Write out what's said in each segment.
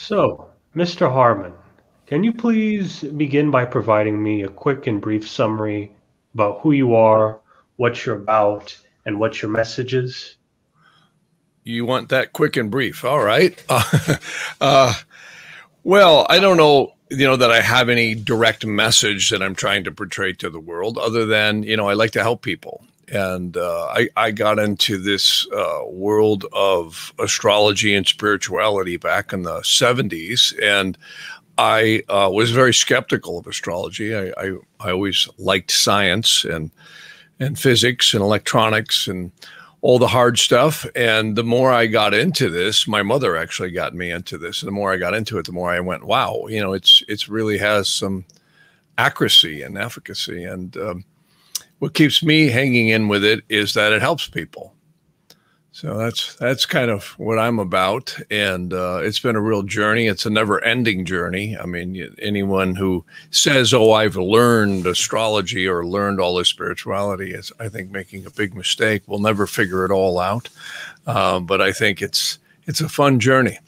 So, Mr. Harman, can you please begin by providing me a quick and brief summary about who you are, what you're about, and what your message is? You want that quick and brief. All right. Uh, well, I don't know, that I have any direct message that I'm trying to portray to the world other than, I like to help people. And I got into this world of astrology and spirituality back in the 70s. And I was very skeptical of astrology. I always liked science and physics and electronics and all the hard stuff. And the more I got into this, my mother actually got me into this. And the more I got into it, the more I went, wow, it's really has some accuracy and efficacy. And what keeps me hanging in with it is that it helps people. So that's kind of what I'm about. And it's been a real journey. It's a never ending journey. I mean, anyone who says, oh, I've learned astrology or learned all this spirituality is, I think, making a big mistake. We'll never figure it all out. But I think it's a fun journey.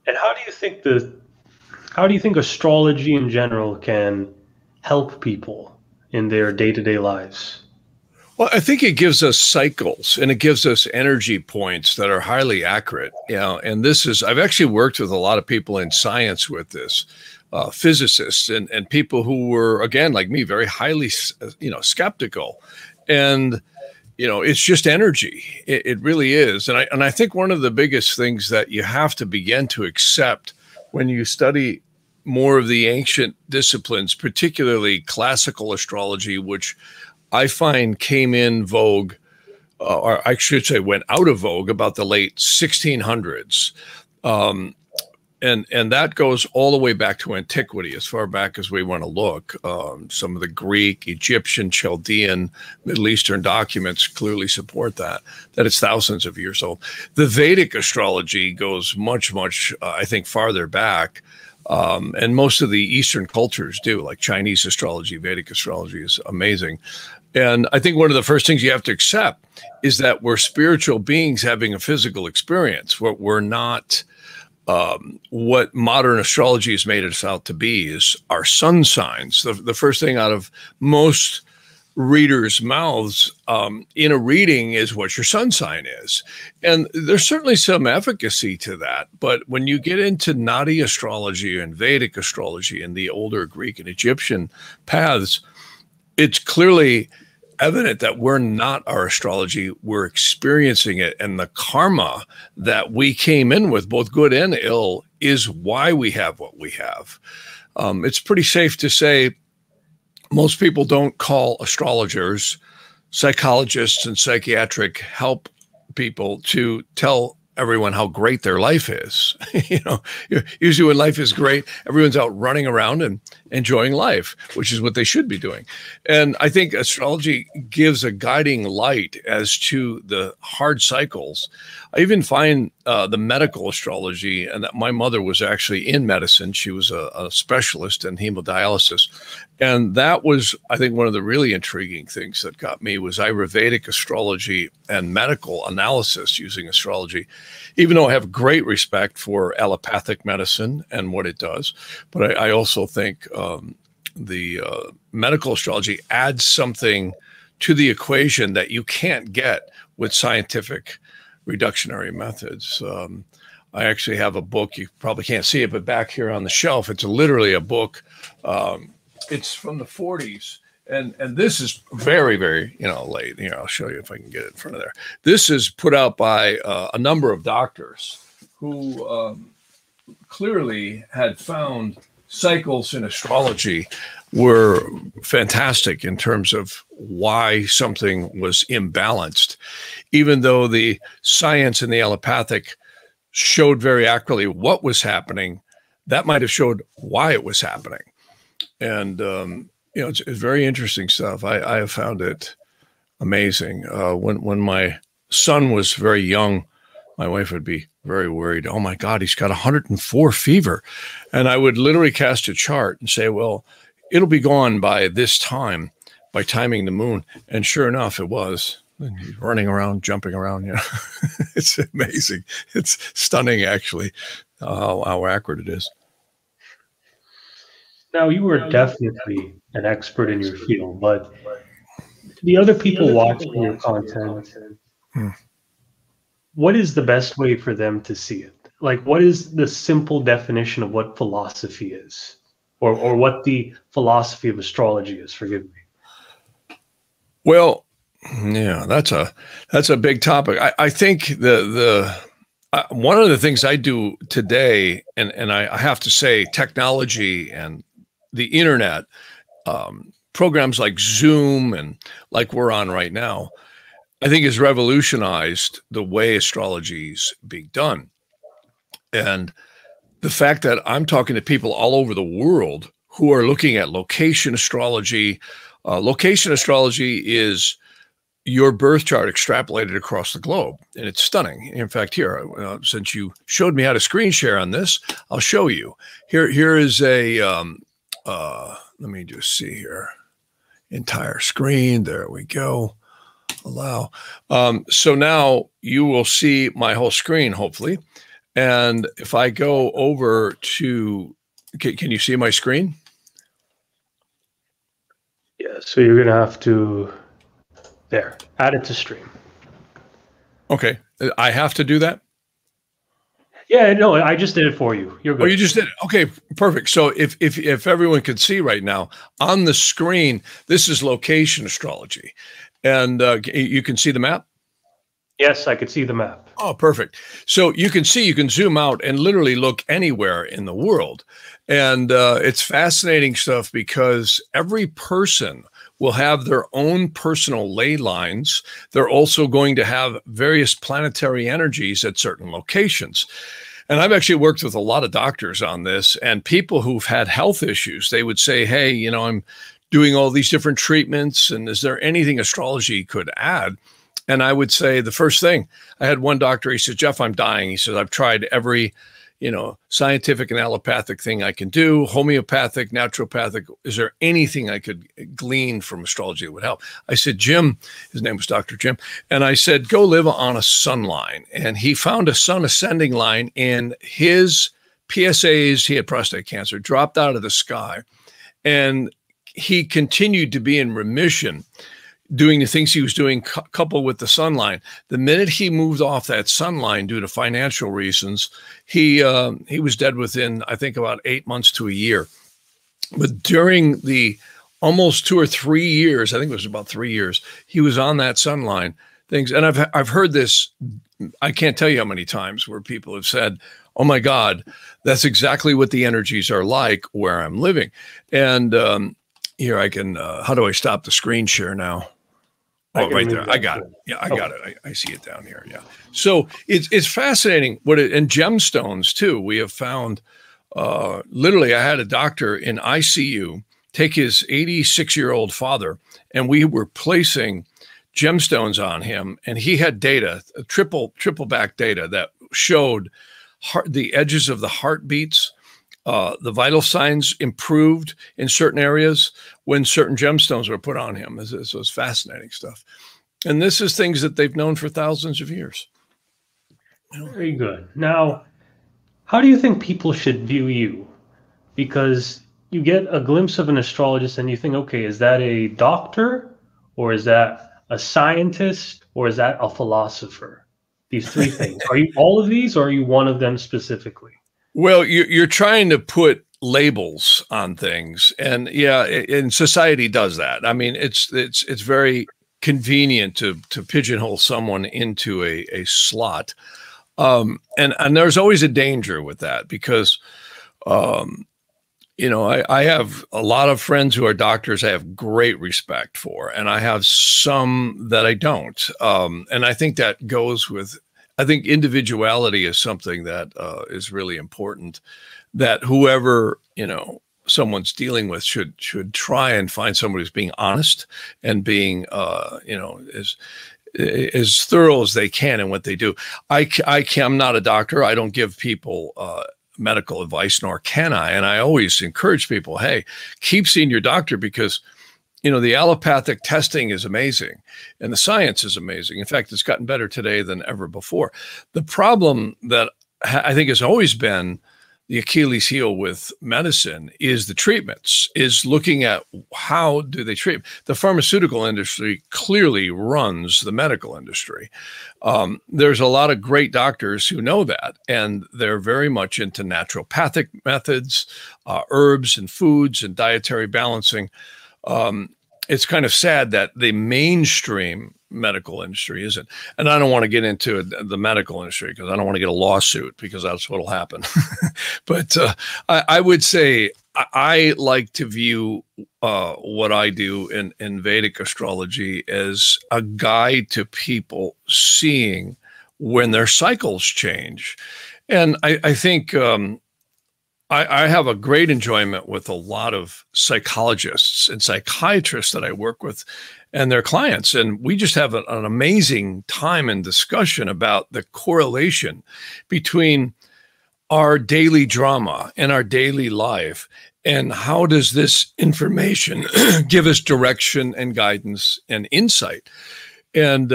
And how do you think astrology in general can help people in their day-to-day lives? Well, I think it gives us cycles and it gives us energy points that are highly accurate. And I've actually worked with a lot of people in science with this, physicists and people who were, again, like me, very highly, skeptical. And, it's just energy. It really is. And I think one of the biggest things that you have to begin to accept when you study more of the ancient disciplines, particularly classical astrology, which I find came in vogue, or I should say went out of vogue about the late 1600s. And that goes all the way back to antiquity, as far back as we want to look. Some of the Greek, Egyptian, Chaldean, Middle Eastern documents clearly support that it's thousands of years old. The Vedic astrology goes much, I think, farther back. And most of the Eastern cultures do, like Chinese astrology, Vedic astrology is amazing. And I think one of the first things you have to accept is that we're spiritual beings having a physical experience. We're not what modern astrology has made us out to be is our sun signs. The first thing out of most readers' mouths in a reading is what your sun sign is. And there's certainly some efficacy to that. But when you get into Nadi astrology and Vedic astrology and the older Greek and Egyptian paths, it's clearly evident that we're not our astrology, we're experiencing it. And the karma that we came in with, both good and ill, is why we have what we have. It's pretty safe to say most people don't call astrologers, psychologists, and psychiatric help people to tell everyone how great their life is. Usually when life is great, everyone's out running around and enjoying life, which is what they should be doing. And I think astrology gives a guiding light as to the hard cycles. I even find the medical astrology, and that my mother was actually in medicine. She was a specialist in hemodialysis. And that was, I think, one of the really intriguing things that got me was Ayurvedic astrology and medical analysis using astrology, even though I have great respect for allopathic medicine and what it does. But I also think the medical astrology adds something to the equation that you can't get with scientific reductionary methods. I actually have a book, you probably can't see it, but back here on the shelf, it's literally a book. It's from the 40s. And this is very, very, late. Here, I'll show you if I can get it in front of there. This is put out by a number of doctors who clearly had found cycles in astrology were fantastic in terms of why something was imbalanced, even though the science and the allopathic showed very accurately what was happening. That might have showed why it was happening. And, it's very interesting stuff. I have found it amazing. When my son was very young, my wife would be very worried. Oh my God, he's got 104 fever. And I would literally cast a chart and say, well, it'll be gone by this time, by timing the moon. And sure enough, it was. And he's running around, jumping around. You know, it's amazing. It's stunning, actually, how accurate it is. Now, you are definitely an expert in your field, but the other people watching your content, Hmm. what is the best way for them to see it? Like, what is the simple definition of what philosophy is, or what the philosophy of astrology is? Forgive me. Well, yeah, that's a big topic. I think one of the things I do today, and I have to say, technology and the internet, programs like Zoom and like we're on right now, I think has revolutionized the way astrology is being done. And the fact that I'm talking to people all over the world who are looking at location astrology. Location astrology is your birth chart extrapolated across the globe, and it's stunning. In fact, here, since you showed me how to screen share on this, I'll show you. Here is a, let me just see here, entire screen. There we go. Allow. So now you will see my whole screen, hopefully. And if I go over to, can you see my screen? Yeah, so you're going to have to, there, add it to stream. Okay. I have to do that? Yeah, no, I just did it for you. You're good. Oh, you just did it. Okay, perfect. So if everyone could see right now on the screen, this is location astrology. And you can see the map? Yes, I could see the map. Oh, perfect. So you can see, you can zoom out and literally look anywhere in the world. And it's fascinating stuff because every person will have their own personal ley lines. They're also going to have various planetary energies at certain locations. And I've actually worked with a lot of doctors on this, and people who've had health issues, they would say, hey, you know, I'm doing all these different treatments, and is there anything astrology could add? And I would say the first thing, I had one doctor, he said, Jeff, I'm dying. He says, I've tried every, you know, scientific and allopathic thing I can do, homeopathic, naturopathic. Is there anything I could glean from astrology that would help? I said, Jim, his name was Dr. Jim. And I said, go live on a sun line. And he found a sun ascending line, and his PSAs, he had prostate cancer, dropped out of the sky. And he continued to be in remission, doing the things he was doing, coupled with the sun line. The minute he moved off that sun line due to financial reasons, he was dead within, I think, about 8 months to a year. But during the almost 2 or 3 years, I think it was about 3 years, he was on that sun line. Things, and I've heard this, I can't tell you how many times, where people have said, oh my God, that's exactly what the energies are like where I'm living. And here I can, how do I stop the screen share now? Oh, right there. I got it. Yeah, I got it. I see it down here. Yeah. So it's fascinating and gemstones too. We have found, literally, I had a doctor in ICU take his 86-year-old father, and we were placing gemstones on him, and he had data, triple back data that showed the edges of the heartbeats. The vital signs improved in certain areas when certain gemstones were put on him. This was fascinating stuff. And this is things that they've known for thousands of years. Very good. Now, how do you think people should view you? Because you get a glimpse of an astrologist and you think, okay, is that a doctor, or is that a scientist, or is that a philosopher? These three things. Are you all of these, or are you one of them specifically? Well, you're trying to put labels on things, and yeah, and society does that. I mean, it's very convenient to pigeonhole someone into a slot, and there's always a danger with that because, you know, I have a lot of friends who are doctors I have great respect for, and I have some that I don't, and I think that goes with. I think individuality is something that is really important, that whoever, you know, someone's dealing with should try and find somebody who's being honest and being, you know, as thorough as they can in what they do. I'm not a doctor. I don't give people medical advice, nor can I. And I always encourage people, hey, keep seeing your doctor, because you know, the allopathic testing is amazing and the science is amazing. In fact, it's gotten better today than ever before. The problem that I think has always been the Achilles heel with medicine is the treatments, is looking at how do they treat. The pharmaceutical industry clearly runs the medical industry. There's a lot of great doctors who know that, and they're very much into naturopathic methods, herbs and foods and dietary balancing. It's kind of sad that the mainstream medical industry isn't. And I don't want to get into the medical industry because I don't want to get a lawsuit, because that's what will happen. But I would say I like to view what I do in Vedic astrology as a guide to people seeing when their cycles change. And I think I have a great enjoyment with a lot of psychologists and psychiatrists that I work with and their clients. And we just have an amazing time and discussion about the correlation between our daily drama and our daily life. And how does this information give us direction and guidance and insight? And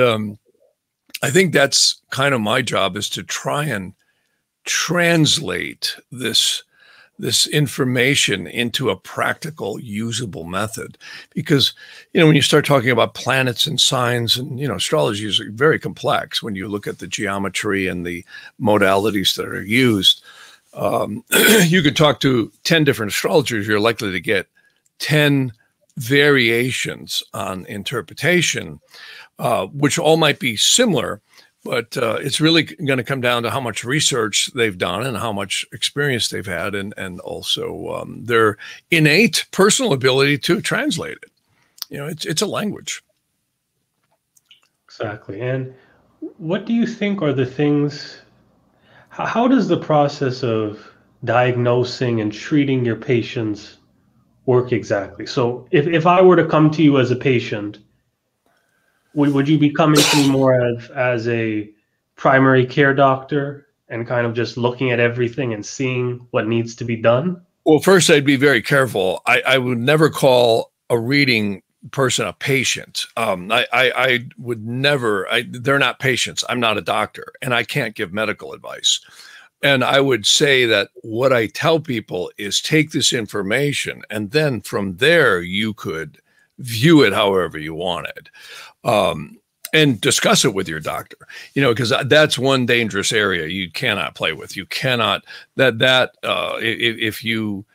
I think that's kind of my job, is to try and translate this information into a practical, usable method. Because, you know, when you start talking about planets and signs, and, you know, astrology is very complex when you look at the geometry and the modalities that are used. You could talk to 10 different astrologers, you're likely to get 10 variations on interpretation, which all might be similar. But it's really going to come down to how much research they've done and how much experience they've had, and also their innate personal ability to translate it. You know, it's a language. Exactly. And what do you think are the things, how does the process of diagnosing and treating your patients work exactly? So if I were to come to you as a patient, would you be coming to me more as a primary care doctor and kind of just looking at everything and seeing what needs to be done? Well, first, I'd be very careful. I would never call a reading person a patient. I would never, they're not patients. I'm not a doctor, and I can't give medical advice. And I would say that what I tell people is take this information, and then from there, you could view it however you wanted. And discuss it with your doctor, you know, because that's one dangerous area you cannot play with. You cannot, if you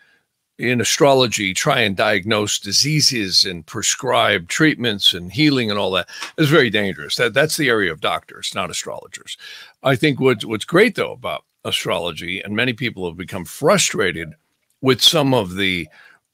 in astrology try and diagnose diseases and prescribe treatments and healing and all that, is very dangerous. That's the area of doctors, not astrologers. I think what's great though about astrology, and many people have become frustrated with some of the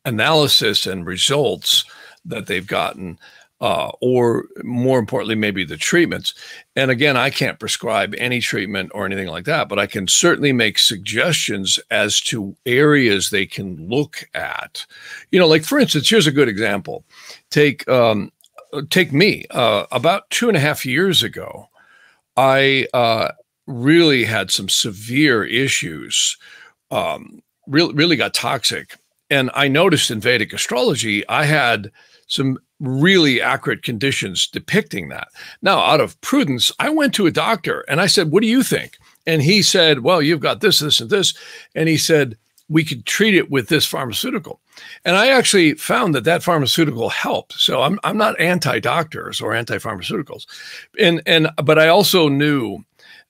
analysis and results that they've gotten, or more importantly, maybe the treatments. And again, I can't prescribe any treatment or anything like that, but I can certainly make suggestions as to areas they can look at. You know, like for instance, here's a good example. Take me. About 2.5 years ago, I really had some severe issues, really got toxic. And I noticed in Vedic astrology, I had some really accurate conditions depicting that. Now, out of prudence, I went to a doctor and I said, what do you think? And he said, well, you've got this, this, and this. And he said, we could treat it with this pharmaceutical. And I actually found that pharmaceutical helped. So I'm not anti-doctors or anti-pharmaceuticals. But I also knew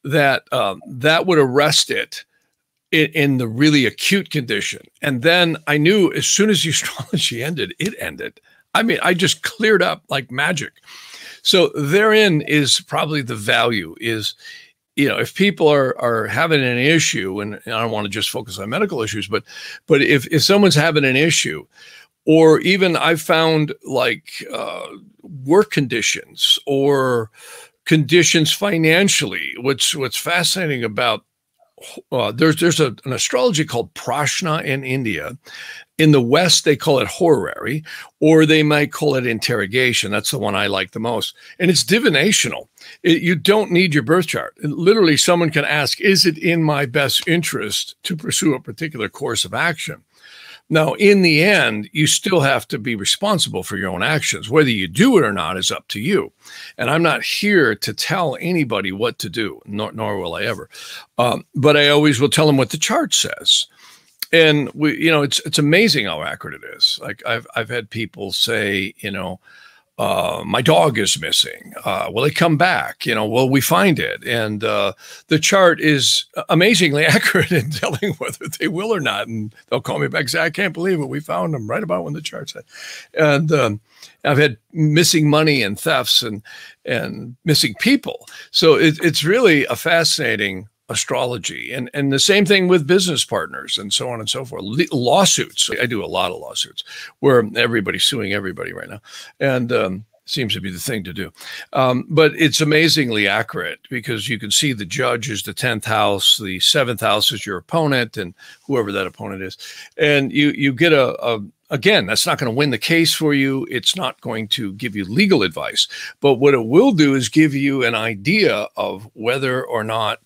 that that would arrest it in the really acute condition. And then I knew as soon as the astrology ended, it ended. I mean, I just cleared up like magic. So therein is probably the value is, you know, if people are having an issue, and I don't want to just focus on medical issues, but if someone's having an issue, or even I've found like work conditions or conditions financially, what's fascinating about there's an astrology called Prashna in India. In the West, they call it horary, or they might call it interrogation. That's the one I like the most. And it's divinational. You don't need your birth chart. Literally, someone can ask, is it in my best interest to pursue a particular course of action? Now, in the end, you still have to be responsible for your own actions. Whether you do it or not is up to you. And I'm not here to tell anybody what to do, nor will I ever. But I always will tell them what the chart says. And it's amazing how accurate it is. Like I've had people say, my dog is missing. Will it come back? Will we find it? And the chart is amazingly accurate in telling whether they will or not. And they'll call me back and say, I can't believe it. We found them right about when the chart said. And I've had missing money and thefts and missing people. So it's really a fascinating astrology, and the same thing with business partners and so on and so forth. Lawsuits. I do a lot of lawsuits where everybody's suing everybody right now, and seems to be the thing to do. But it's amazingly accurate because you can see the judge is the 10th house, the 7th house is your opponent, and whoever that opponent is, and you get again, that's not going to win the case for you. It's not going to give you legal advice, but what it will do is give you an idea of whether or not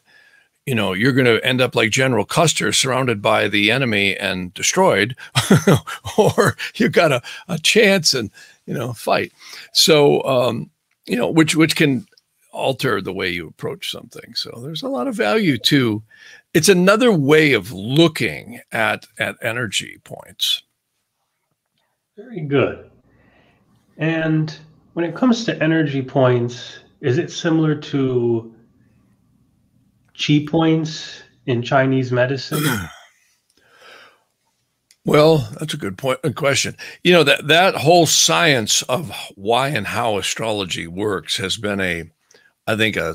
you're going to end up like General Custer, surrounded by the enemy and destroyed, or you got a chance and, fight. So, which can alter the way you approach something. So there's a lot of value to, it's another way of looking at energy points. Very good. And when it comes to energy points, is it similar to chi points in Chinese medicine? Well, that's a good question. That whole science of why and how astrology works has been I think a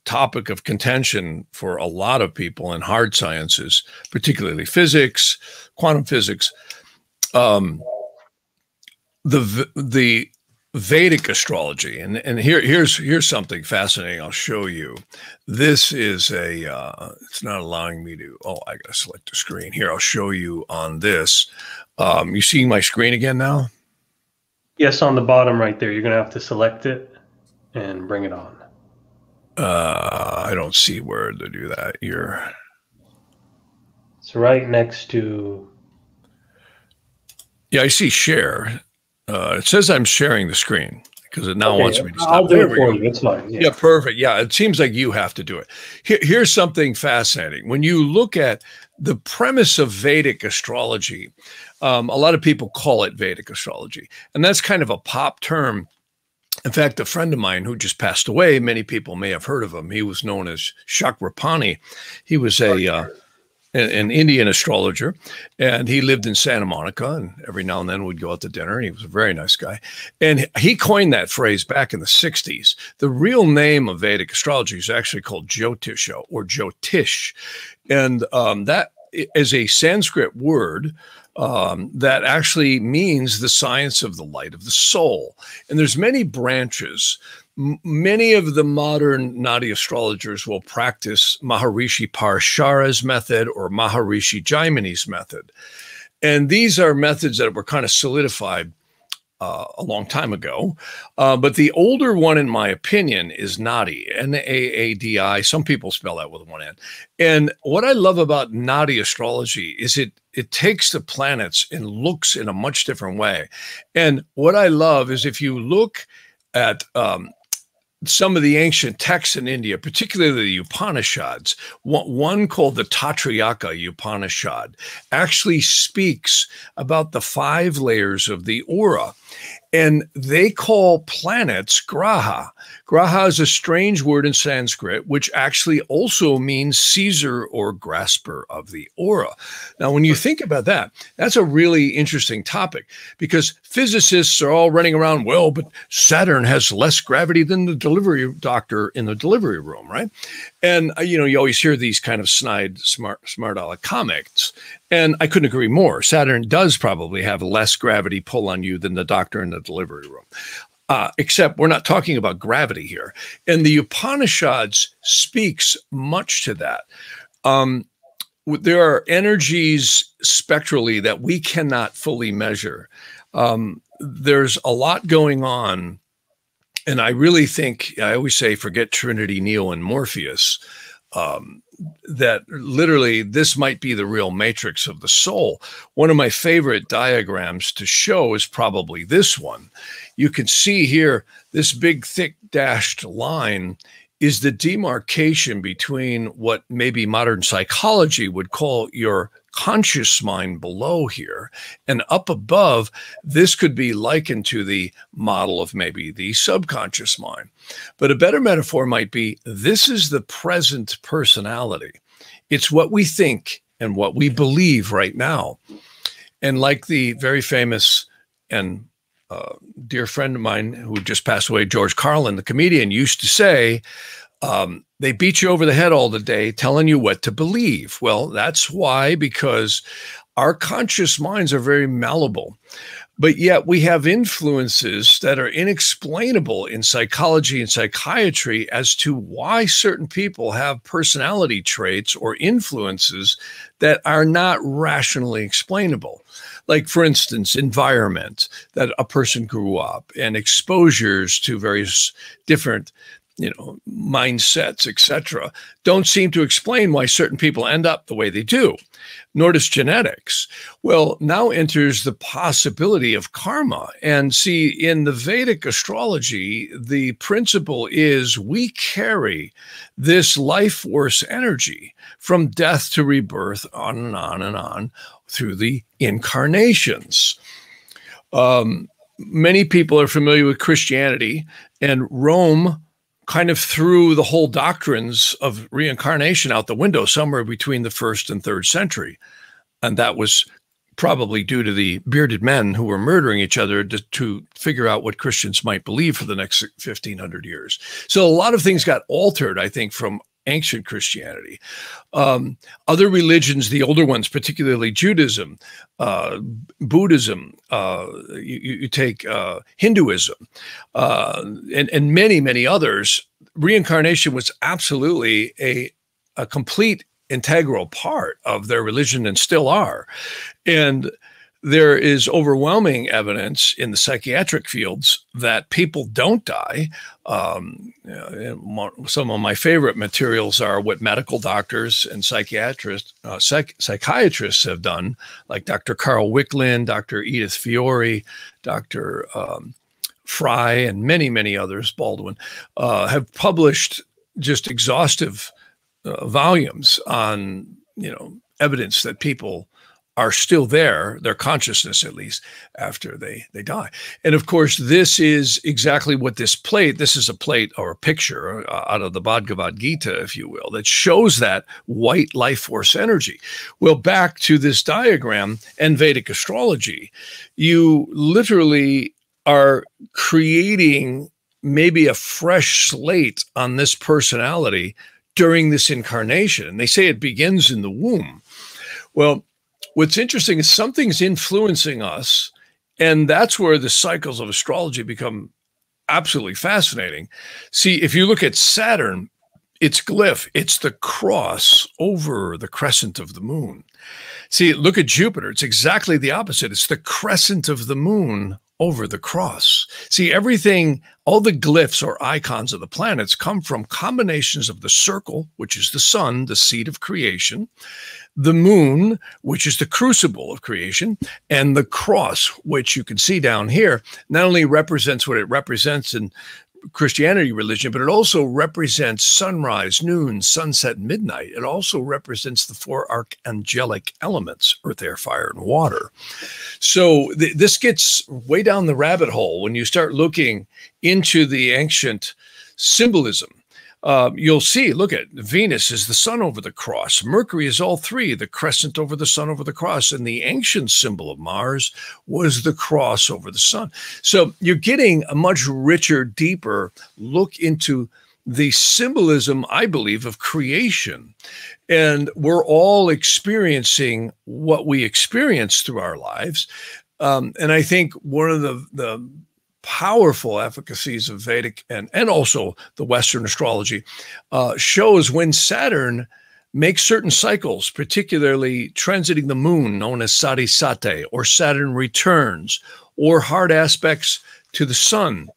topic of contention for a lot of people in hard sciences, particularly physics, quantum physics. The Vedic astrology, and here's something fascinating. I'll show you. This is it's not allowing me to. Oh, I gotta select the screen here. I'll show you on this. You seeing my screen again now? Yes, on the bottom right there. You're gonna have to select it and bring it on. I don't see where to do that. It's right next to. Yeah, I see share. It says I'm sharing the screen because it now wants me to stop. I'll do it for you. It's fine. Yeah, perfect. Yeah, it seems like you have to do it. Here's something fascinating. When you look at the premise of Vedic astrology, a lot of people call it Vedic astrology, and that's kind of a pop term. In fact, a friend of mine who just passed away, many people may have heard of him. He was known as Chakrapani. He was an Indian astrologer, and he lived in Santa Monica, and every now and then we'd go out to dinner, and he was a very nice guy. And he coined that phrase back in the 60s. The real name of Vedic astrology is actually called Jyotisha or Jyotish. And that is a Sanskrit word that actually means the science of the light of the soul. And there's many branches. Many of the modern Nadi astrologers will practice Maharishi Parashara's method or Maharishi Jaimini's method. And these are methods that were kind of solidified a long time ago. But the older one, in my opinion, is Nadi, Naadi. Some people spell that with one N. And what I love about Nadi astrology is it takes the planets and looks in a much different way. And what I love is if you look at some of the ancient texts in India, particularly the Upanishads, one called the Tatrayaka Upanishad, actually speaks about the 5 layers of the aura. And they call planets graha. Graha is a strange word in Sanskrit, which actually also means seizer or grasper of the aura. Now, when you think about that, that's a really interesting topic because physicists are all running around, well, but Saturn has less gravity than the delivery doctor in the delivery room, right? And, you always hear these kind of snide, smart aleck comments. And I couldn't agree more. Saturn does probably have less gravity pull on you than the doctor in the delivery room. Except we're not talking about gravity here. And the Upanishads speaks much to that. There are energies spectrally that we cannot fully measure. There's a lot going on. And I really think, I always say, forget Trinity, Neo, and Morpheus. that literally this might be the real matrix of the soul. One of my favorite diagrams to show is probably this one. You can see here, this big, thick dashed line is the demarcation between what maybe modern psychology would call your conscious mind below here, and up above, this could be likened to the model of maybe the subconscious mind. But a better metaphor might be, this is the present personality. It's what we think and what we believe right now. And like the very famous and dear friend of mine who just passed away, George Carlin, the comedian, used to say, they beat you over the head all the day telling you what to believe. Well, that's why, because our conscious minds are very malleable, but yet we have influences that are inexplainable in psychology and psychiatry as to why certain people have personality traits or influences that are not rationally explainable. Like, for instance, environment that a person grew up and exposures to various different mindsets, etc., don't seem to explain why certain people end up the way they do, nor does genetics. Well, now enters the possibility of karma. And see, in the Vedic astrology, the principle is we carry this life force energy from death to rebirth, on and on and on, through the incarnations. Many people are familiar with Christianity, and Rome kind of threw the whole doctrines of reincarnation out the window somewhere between the 1st and 3rd century. And that was probably due to the bearded men who were murdering each other to figure out what Christians might believe for the next 1,500 years. So a lot of things got altered, I think, from ancient Christianity. Other religions, the older ones, particularly Judaism, Buddhism, you take Hinduism, and many, many others, reincarnation was absolutely a complete integral part of their religion, and still are. And there is overwhelming evidence in the psychiatric fields that people don't die. Some of my favorite materials are what medical doctors and psychiatrists have done, like Dr. Carl Wicklund, Dr. Edith Fiore, Dr. Fry, and many, many others, Baldwin, have published just exhaustive volumes on, evidence that people are still there, their consciousness at least, after they die. And of course, this is exactly what this is a plate or a picture out of the Bhagavad Gita, if you will, that shows that white life force energy. Well, back to this diagram and Vedic astrology, you literally are creating maybe a fresh slate on this personality during this incarnation. And they say it begins in the womb. Well, what's interesting is something's influencing us, and that's where the cycles of astrology become absolutely fascinating. See, if you look at Saturn, its glyph, it's the cross over the crescent of the moon. See, look at Jupiter. It's exactly the opposite. It's the crescent of the moon over the cross. See, everything, all the glyphs or icons of the planets come from combinations of the circle, which is the sun, the seed of creation, the moon, which is the crucible of creation, and the cross, which you can see down here, not only represents what it represents in Christianity religion, but it also represents sunrise, noon, sunset, midnight. It also represents the 4 archangelic elements, earth, air, fire, and water. So this gets way down the rabbit hole when you start looking into the ancient symbolism. You'll see, look at Venus is the sun over the cross. Mercury is all three, the crescent over the sun over the cross. And the ancient symbol of Mars was the cross over the sun. So you're getting a much richer, deeper look into the symbolism, I believe, of creation. And we're all experiencing what we experience through our lives. And I think one of the powerful efficacies of Vedic and also the Western astrology shows when Saturn makes certain cycles, particularly transiting the moon, known as Sadhisate, or Saturn returns, or hard aspects to the sun.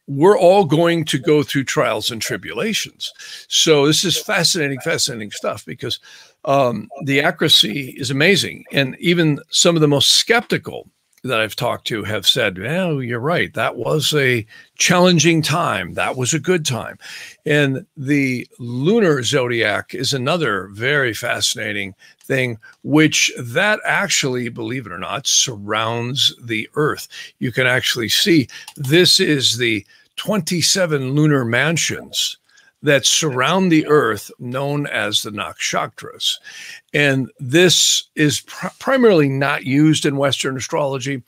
we're all going to go through trials and tribulations. So this is fascinating, fascinating stuff, because the accuracy is amazing. And even some of the most skeptical that I've talked to have said, well, you're right. That was a challenging time. That was a good time. And the lunar zodiac is another very fascinating thing, which that actually, believe it or not, surrounds the Earth. You can actually see this is the 27 lunar mansions that surround the Earth, known as the nakshatras. And this is primarily not used in Western astrology.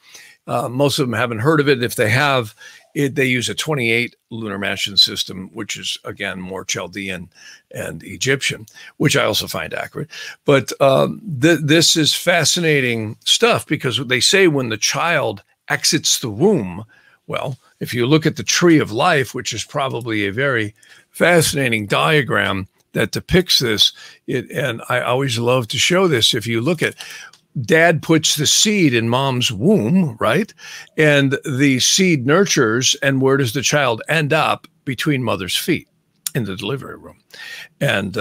Most of them haven't heard of it. If they have, they use a 28 lunar mansion system, which is, again, more Chaldean and Egyptian, which I also find accurate. But this is fascinating stuff, because they say when the child exits the womb, well, if you look at the tree of life, which is probably a very fascinating diagram that depicts this, and I always love to show this. If you look at, dad puts the seed in mom's womb, right? And the seed nurtures, and where does the child end up? Between mother's feet in the delivery room. And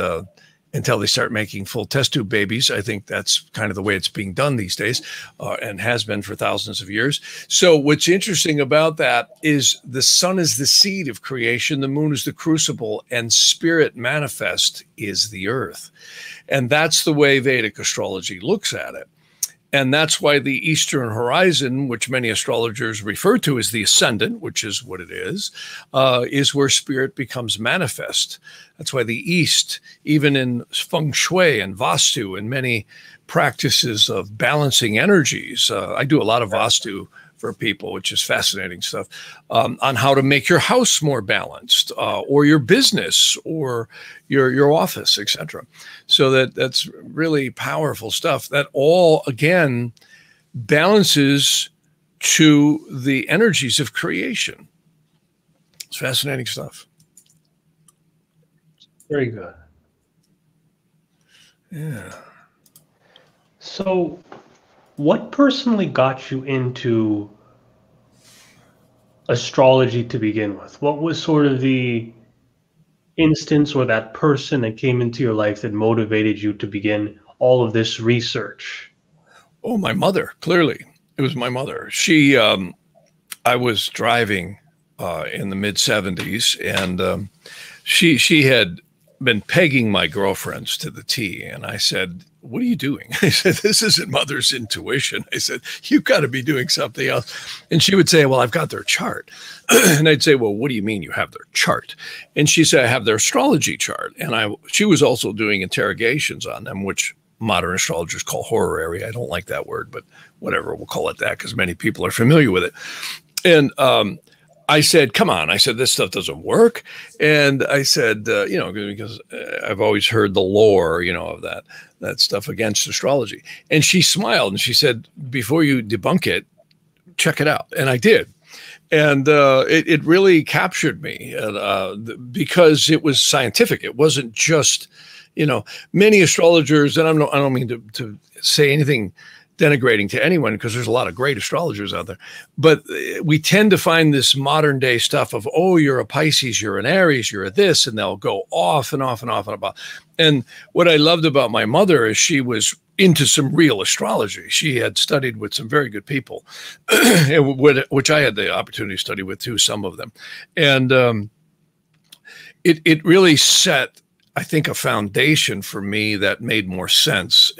until they start making full test tube babies. I think that's kind of the way it's being done these days, and has been for thousands of years. So what's interesting about that is the sun is the seed of creation, the moon is the crucible, and spirit manifest is the earth. And that's the way Vedic astrology looks at it. And that's why the Eastern horizon, which many astrologers refer to as the ascendant, which is what it is where spirit becomes manifest. That's why the East, even in feng shui and vastu and many practices of balancing energies, I do a lot of vastu for people, which is fascinating stuff, on how to make your house more balanced, or your business, or your office, etc. So that's really powerful stuff that all, again, balances to the energies of creation. It's fascinating stuff. Very good. Yeah. So what personally got you into astrology to begin with? What was sort of the instance or that person that came into your life that motivated you to begin all of this research? Oh, my mother, clearly. It was my mother. She, I was driving in the mid-70s, and she had been pegging my girlfriends to the T. And I said, what are you doing? I said, this isn't mother's intuition. I said, you've got to be doing something else. And she would say, well, I've got their chart. And I'd say, well, what do you mean you have their chart? And she said, I have their astrology chart. And she was also doing interrogations on them, which modern astrologers call horary. I don't like that word, but whatever, we'll call it that because many people are familiar with it. And I said, come on. I said, this stuff doesn't work. And I said, because I've always heard the lore, of that stuff against astrology. And she smiled and she said, before you debunk it, check it out. And I did. And it really captured me because it was scientific. It wasn't just, many astrologers, and I don't mean to say anything denigrating to anyone, because there's a lot of great astrologers out there, but we tend to find this modern day stuff of, oh, you're a Pisces, you're an Aries, you're a this, and they'll go off and off and off and about. And what I loved about my mother is she was into some real astrology. She had studied with some very good people, which I had the opportunity to study with too, some of them. And it really set, I think, a foundation for me that made more sense,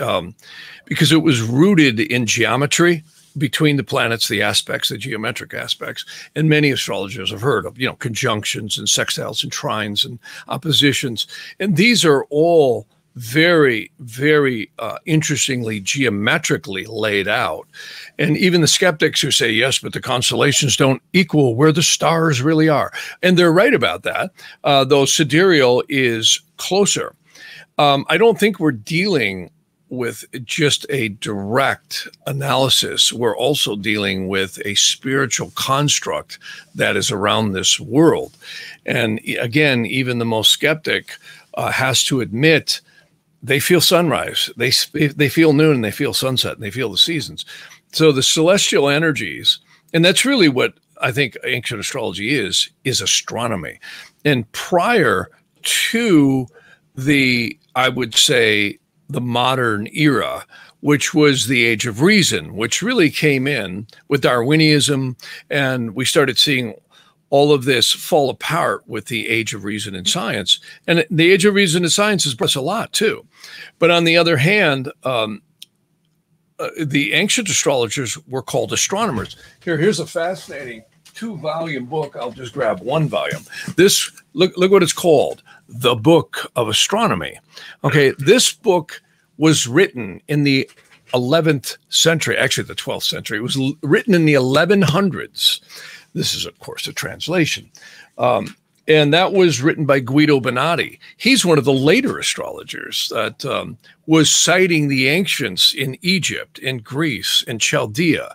because it was rooted in geometry between the planets, the aspects, the geometric aspects. And many astrologers have heard of, conjunctions and sextiles and trines and oppositions. And these are all very, very interestingly geometrically laid out. And even the skeptics who say, yes, but the constellations don't equal where the stars really are. And they're right about that, though sidereal is closer. I don't think we're dealing with just a direct analysis. We're also dealing with a spiritual construct that is around this world. And again, even the most skeptic has to admit they feel sunrise, they feel noon, and they feel sunset, and they feel the seasons. So the celestial energies, and that's really what I think ancient astrology is astronomy. And prior to I would say, the modern era, which was the age of reason, which really came in with Darwinism, and we started seeing all of this fall apart with the age of reason and science. And the age of reason and science has brought us a lot too. But on the other hand, the ancient astrologers were called astronomers. Here's a fascinating 2-volume book. I'll just grab 1 volume. This, look what it's called, The Book of Astronomy. Okay, this book was written in the 11th century, actually the 12th century. It was written in the 1100s. This is, of course, a translation. And that was written by Guido Bonatti. He's one of the later astrologers that was citing the ancients in Egypt, in Greece, in Chaldea,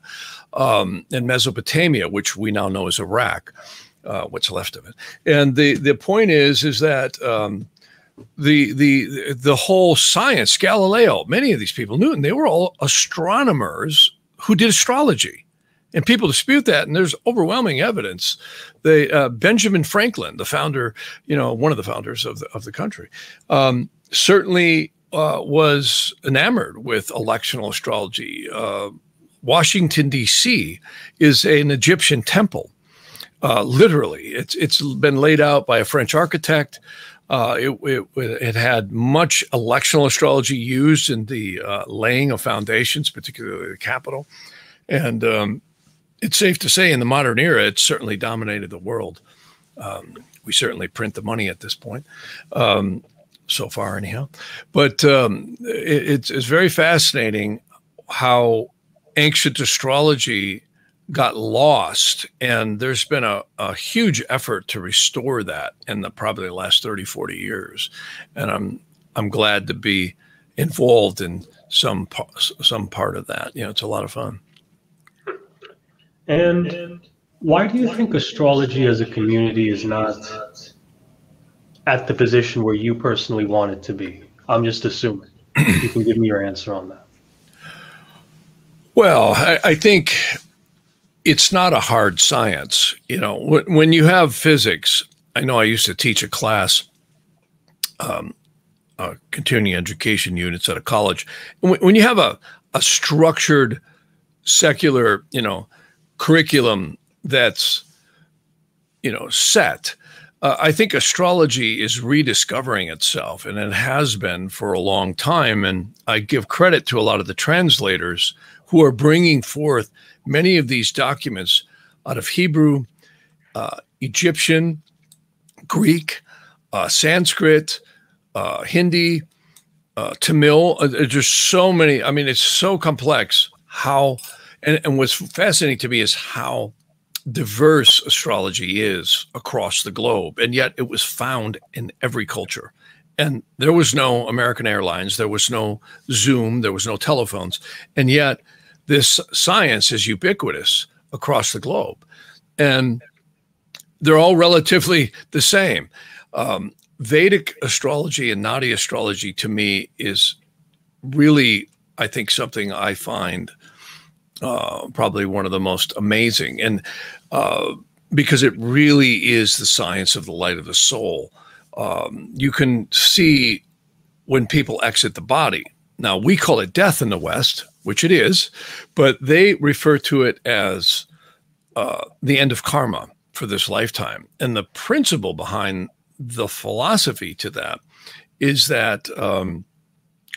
in Mesopotamia, which we now know as Iraq, what's left of it. And the point is that the whole science, Galileo, many of these people, Newton, they were all astronomers who did astrology. And people dispute that, and there's overwhelming evidence. Benjamin Franklin, the founder, one of the founders of the country, certainly was enamored with electional astrology. Washington, D.C. is an Egyptian temple. Literally, it's been laid out by a French architect. It had much electional astrology used in the laying of foundations, particularly the Capitol. And it's safe to say in the modern era, it's certainly dominated the world. We certainly print the money at this point, so far anyhow. But it's very fascinating how ancient astrology got lost, and there's been a huge effort to restore that in probably the last 30, 40 years. And I'm glad to be involved in some part of that. It's a lot of fun. And why do you think astrology as a community is not at the position where you personally want it to be? I'm just assuming. You can give me your answer on that. Well, I think it's not a hard science. When you have physics, I know I used to teach a class, continuing education units at a college. When you have a structured secular, curriculum that's, set, I think astrology is rediscovering itself, and it has been for a long time. And I give credit to a lot of the translators who are bringing forth many of these documents out of Hebrew, Egyptian, Greek, Sanskrit, Hindi, Tamil. There's so many. I mean, it's so complex how, and what's fascinating to me is how diverse astrology is across the globe. And yet it was found in every culture. And there was no American Airlines, there was no Zoom, there was no telephones. And yet this science is ubiquitous across the globe. And they're all relatively the same. Vedic astrology and Nadi astrology to me is really, I think, something I find probably one of the most amazing. And because it really is the science of the light of the soul. You can see when people exit the body. Now, we call it death in the West, which it is, but they refer to it as the end of karma for this lifetime. And the principle behind the philosophy to that is that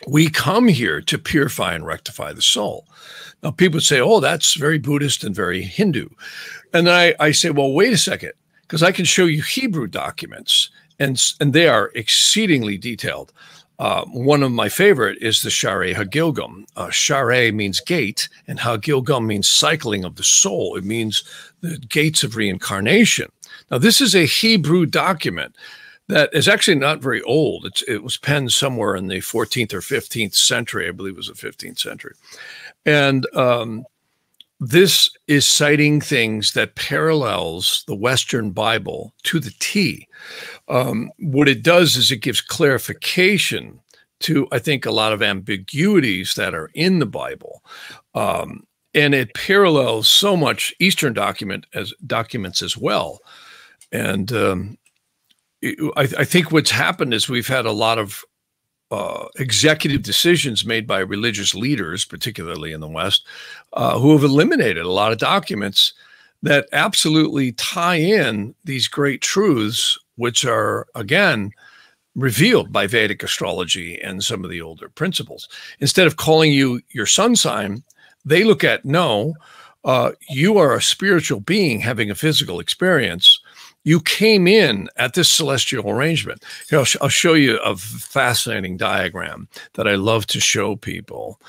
we come here to purify and rectify the soul. Now, people say, oh, that's very Buddhist and very Hindu. And I say, well, wait a second, because I can show you Hebrew documents, and they are exceedingly detailed. One of my favorite is the Sha'arei HaGilgam. Sha'arei means gate, and HaGilgam means cycling of the soul. It means the gates of reincarnation. Now, this is a Hebrew document that is actually not very old. It was penned somewhere in the 14th or 15th century. I believe it was the 15th century. And this is citing things that parallels the Western Bible to the T. What it does is it gives clarification to, I think, a lot of ambiguities that are in the Bible. And it parallels so much Eastern documents as well. And I think what's happened is we've had a lot of executive decisions made by religious leaders, particularly in the West, who have eliminated a lot of documents that absolutely tie in these great truths, which are, again, revealed by Vedic astrology and some of the older principles. Instead of calling you your sun sign, they look at, no, you are a spiritual being having a physical experience. You came in at this celestial arrangement. Here, I'll show you a fascinating diagram that I love to show people.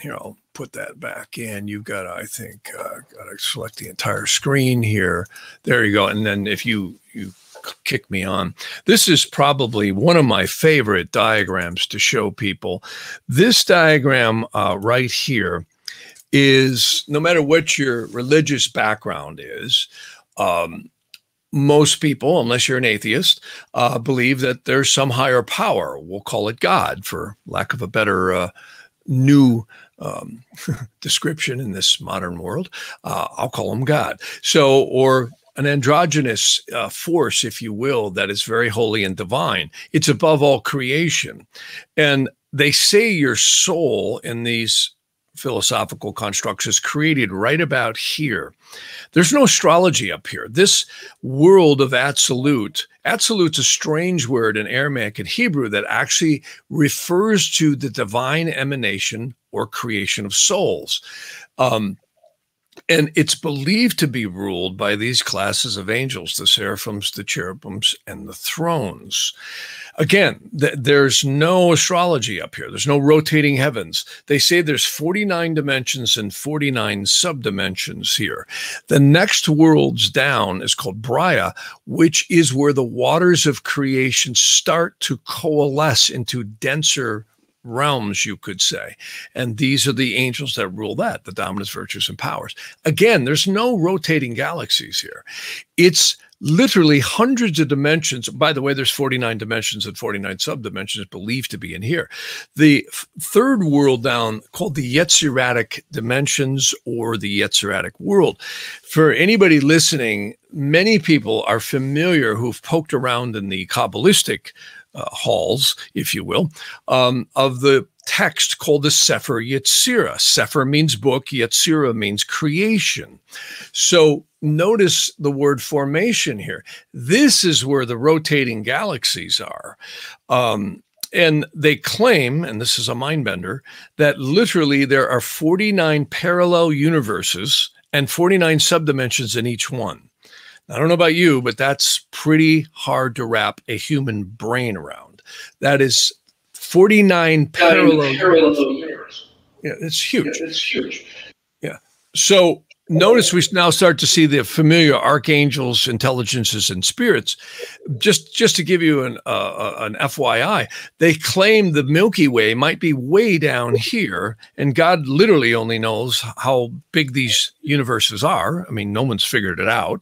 Here, I'll put that back in. You've got to, I think, got to select the entire screen here. There you go. And then if you kick me on, this is probably one of my favorite diagrams to show people. This diagram right here is, no matter what your religious background is, most people, unless you're an atheist, believe that there's some higher power. We'll call it God, for lack of a better new description in this modern world. I'll call him God. So, or an androgynous force, if you will, that is very holy and divine. It's above all creation. And they say your soul in these philosophical constructs is created right about here. There's no astrology up here. This world of absolute's a strange word in Aramaic and Hebrew that actually refers to the divine emanation or creation of souls. And it's believed to be ruled by these classes of angels, the seraphims, the cherubims, and the thrones. Again, there's no astrology up here. There's no rotating heavens. They say there's 49 dimensions and 49 subdimensions here. The next worlds down is called Braya, which is where the waters of creation start to coalesce into denser realms, you could say. And these are the angels that rule that, the dominance, virtues, and powers. Again, there's no rotating galaxies here. It's literally hundreds of dimensions. By the way, there's 49 dimensions and 49 subdimensions believed to be in here. The third world down, called the Yetziratic dimensions or the Yetziratic world. For anybody listening, many people are familiar who've poked around in the Kabbalistic halls, if you will, of the text called the Sefer Yetzirah. Sefer means book, Yetzirah means creation. So notice the word formation here. This is where the rotating galaxies are. And they claim, and this is a mind bender, that literally there are 49 parallel universes and 49 subdimensions in each one. I don't know about you, but that's pretty hard to wrap a human brain around. That is 49 parallel universes. Yeah, it's huge. Yeah. So notice we now start to see the familiar archangels, intelligences, and spirits. Just to give you an FYI, they claim the Milky Way might be way down here, and God literally only knows how big these universes are. I mean, no one's figured it out.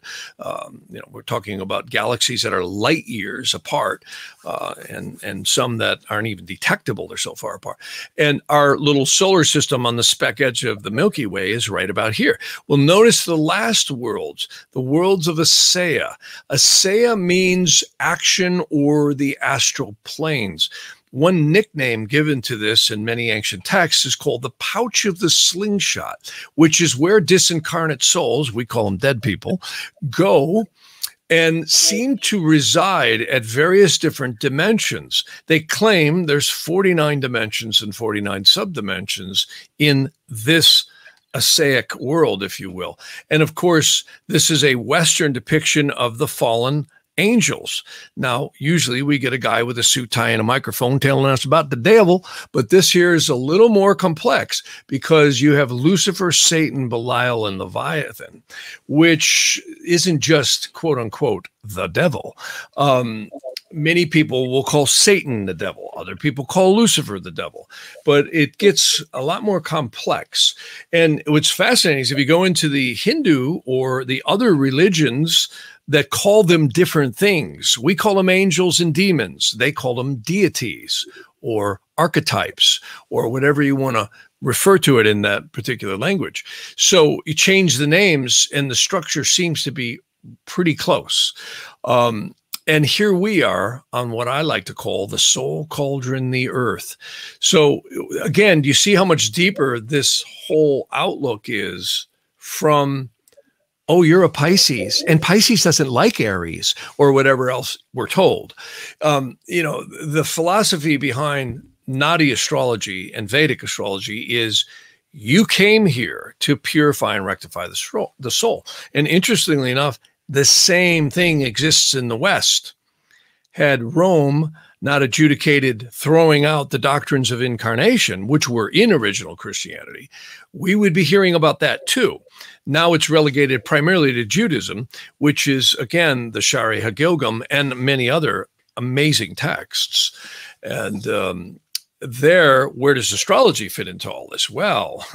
We're talking about galaxies that are light years apart, and some that aren't even detectable. They're so far apart. And our little solar system on the speck edge of the Milky Way is right about here. Well, notice the last worlds, the worlds of Asaya. Asaya means action or the astral planes. One nickname given to this in many ancient texts is called the pouch of the slingshot, which is where disincarnate souls, we call them dead people, go and seem to reside at various different dimensions. They claim there's 49 dimensions and 49 subdimensions in this Asaic world, if you will. And of course, this is a Western depiction of the fallen angels. Now, usually we get a guy with a suit, tie, and a microphone telling us about the devil, but this here is a little more complex because you have Lucifer, Satan, Belial, and Leviathan, which isn't just quote unquote the devil. Many people will call Satan the devil. Other people call Lucifer the devil, but it gets a lot more complex. And what's fascinating is if you go into the Hindu or the other religions that call them different things. We call them angels and demons. They call them deities or archetypes or whatever you want to refer to it in that particular language. So you change the names and the structure seems to be pretty close. And here we are on what I like to call the soul cauldron, the earth. So again, do you see how much deeper this whole outlook is from, oh, you're a Pisces, and Pisces doesn't like Aries or whatever else we're told. You know, the philosophy behind Nadi astrology and Vedic astrology is you came here to purify and rectify the soul. And interestingly enough, the same thing exists in the West. Had Rome not adjudicated throwing out the doctrines of incarnation, which were in original Christianity, we would be hearing about that too. Now it's relegated primarily to Judaism, which is, again, the Shari Hagilgam and many other amazing texts. And there, where does astrology fit into all this? Well,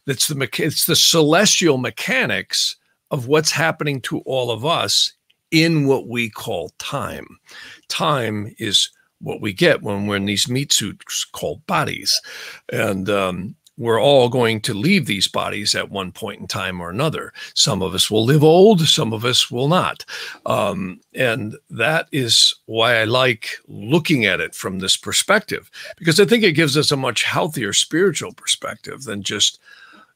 it's the celestial mechanics of what's happening to all of us in what we call time. Time is what we get when we're in these meat suits called bodies. And we're all going to leave these bodies at one point in time or another. Some of us will live old, some of us will not. And that is why I like looking at it from this perspective, because I think it gives us a much healthier spiritual perspective than just,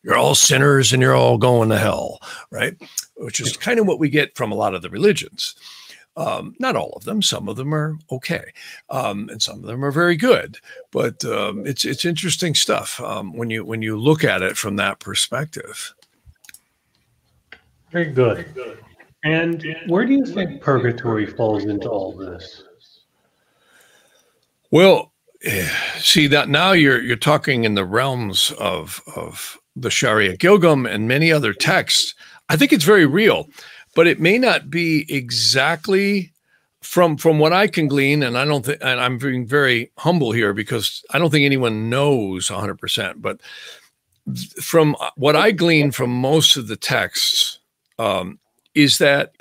you're all sinners and you're all going to hell, right? Which is kind of what we get from a lot of the religions. Not all of them. Some of them are okay. And some of them are very good. But it's interesting stuff when you look at it from that perspective. Very good. Very good. And where do you think purgatory falls into all this? Well, see that now you're talking in the realms of the Sharia Gilgam and many other texts. I think it's very real, but it may not be exactly from what I can glean. And I don't think, and I'm being very humble here because I don't think anyone knows 100%, but from what I glean from most of the texts is that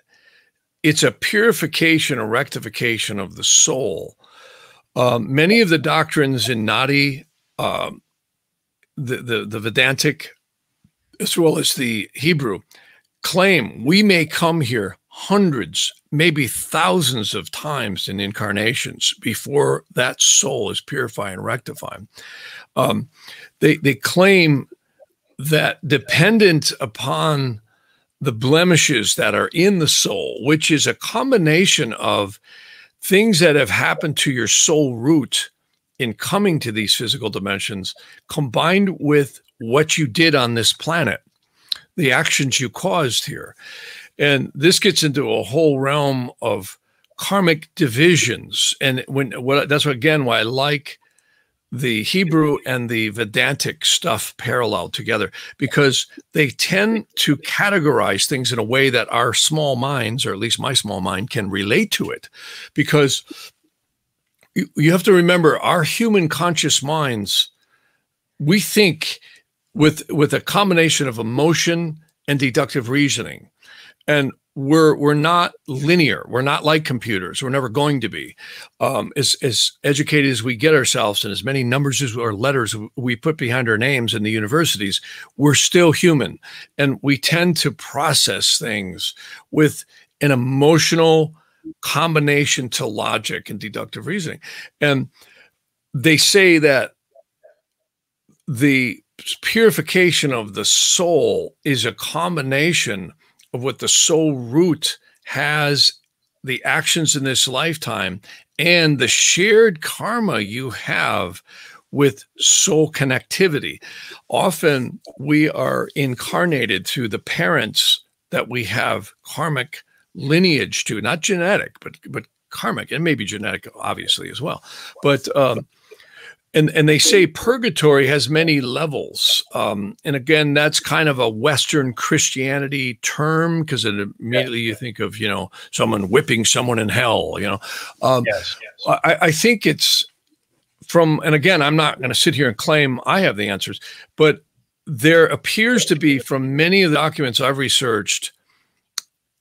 it's a purification or rectification of the soul. Many of the doctrines in Nadi, the Vedantic, as well as the Hebrew, claim we may come here hundreds, maybe thousands of times in incarnations before that soul is purified and rectified. They claim that dependent upon the blemishes that are in the soul, which is a combination of things that have happened to your soul root in coming to these physical dimensions, combined with what you did on this planet, the actions you caused here. And this gets into a whole realm of karmic divisions. And that's again why I like the Hebrew and the Vedantic stuff parallel together, because they tend to categorize things in a way that our small minds, or at least my small mind, can relate to it. Because you have to remember, our human conscious minds, we think with a combination of emotion and deductive reasoning. And we're not linear. We're not like computers. We're never going to be. As educated as we get ourselves and as many numbers or letters we put behind our names in the universities, we're still human. And we tend to process things with an emotional combination to logic and deductive reasoning. And they say that the purification of the soul is a combination of what the soul root has, the actions in this lifetime, and the shared karma you have with soul connectivity. Often we are incarnated through the parents that we have karmic lineage to, not genetic, but karmic, and maybe genetic, obviously, as well. But and they say purgatory has many levels. And again, that's kind of a Western Christianity term, because immediately you think of, someone whipping someone in hell, Yes. I think it's from, and again, I'm not going to sit here and claim I have the answers, but there appears to be, from many of the documents I've researched,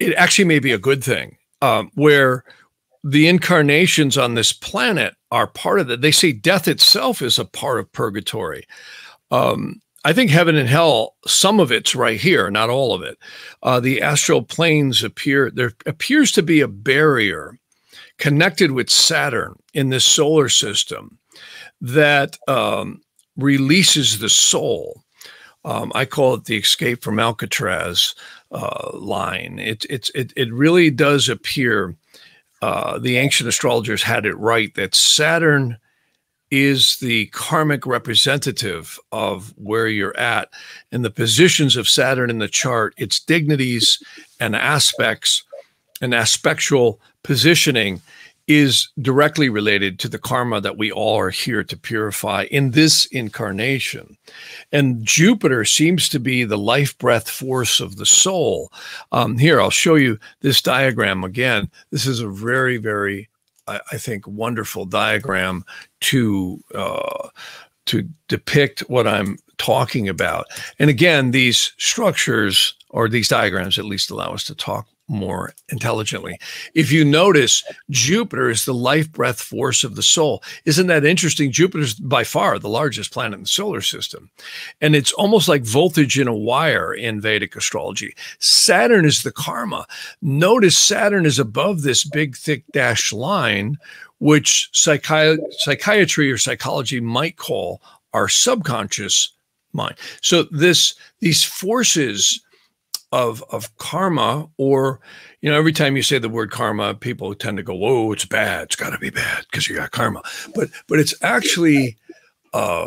it actually may be a good thing, where the incarnations on this planet are part of that. They say death itself is a part of purgatory. I think heaven and hell, some of it's right here, not all of it. The astral planes there appears to be a barrier connected with Saturn in this solar system that releases the soul. I call it the escape from Alcatraz line. It really does appear, the ancient astrologers had it right, that Saturn is the karmic representative of where you're at. And the positions of Saturn in the chart, its dignities and aspects and aspectual positioning is directly related to the karma that we all are here to purify in this incarnation. And Jupiter seems to be the life breath force of the soul. Here, I'll show you this diagram again. This is a very, very, I think, wonderful diagram to depict what I'm talking about. And again, these structures, or these diagrams at least, allow us to talk more intelligently. If you notice, Jupiter is the life breath force of the soul. Isn't that interesting? Jupiter's by far the largest planet in the solar system. And it's almost like voltage in a wire in Vedic astrology. Saturn is the karma. Notice Saturn is above this big, thick dashed line, which psychiatry or psychology might call our subconscious mind. So these forces of karma, or, every time you say the word karma, people tend to go, whoa, it's bad. It's got to be bad because you got karma. But it's actually, I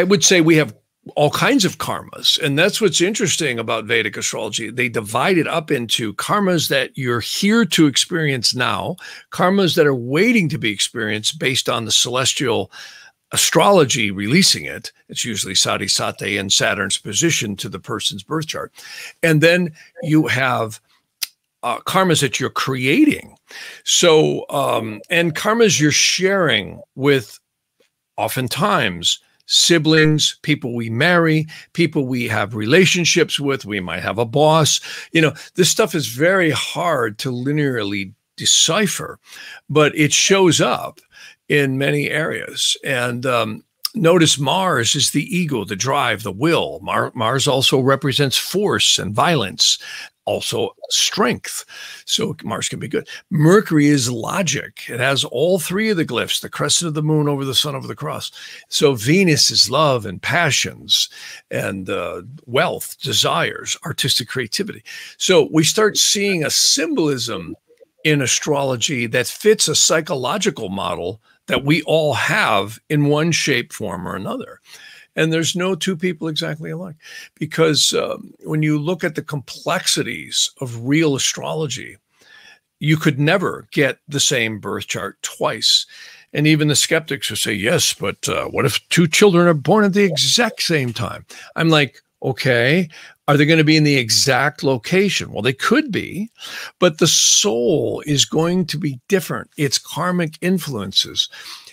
would say we have all kinds of karmas. And that's what's interesting about Vedic astrology. They divide it up into karmas that you're here to experience now, karmas that are waiting to be experienced based on the celestial astrology releasing it. It's usually Sati Sate and Saturn's position to the person's birth chart. And then you have karmas that you're creating. So, and karmas you're sharing with, oftentimes, siblings, people we marry, people we have relationships with. We might have a boss. This stuff is very hard to linearly decipher, but it shows up in many areas. And notice Mars is the ego, the drive, the will. Mars also represents force and violence, also strength. So Mars can be good. Mercury is logic. It has all three of the glyphs, the crescent of the moon over the sun over the cross. So Venus is love and passions and wealth, desires, artistic creativity. So we start seeing a symbolism in astrology that fits a psychological model that we all have in one shape, form, or another. And there's no two people exactly alike, because when you look at the complexities of real astrology, you could never get the same birth chart twice. And even the skeptics will say, yes, but what if two children are born at the exact same time? I'm like, okay, are they going to be in the exact location? Well, they could be, but the soul is going to be different. It's karmic influences,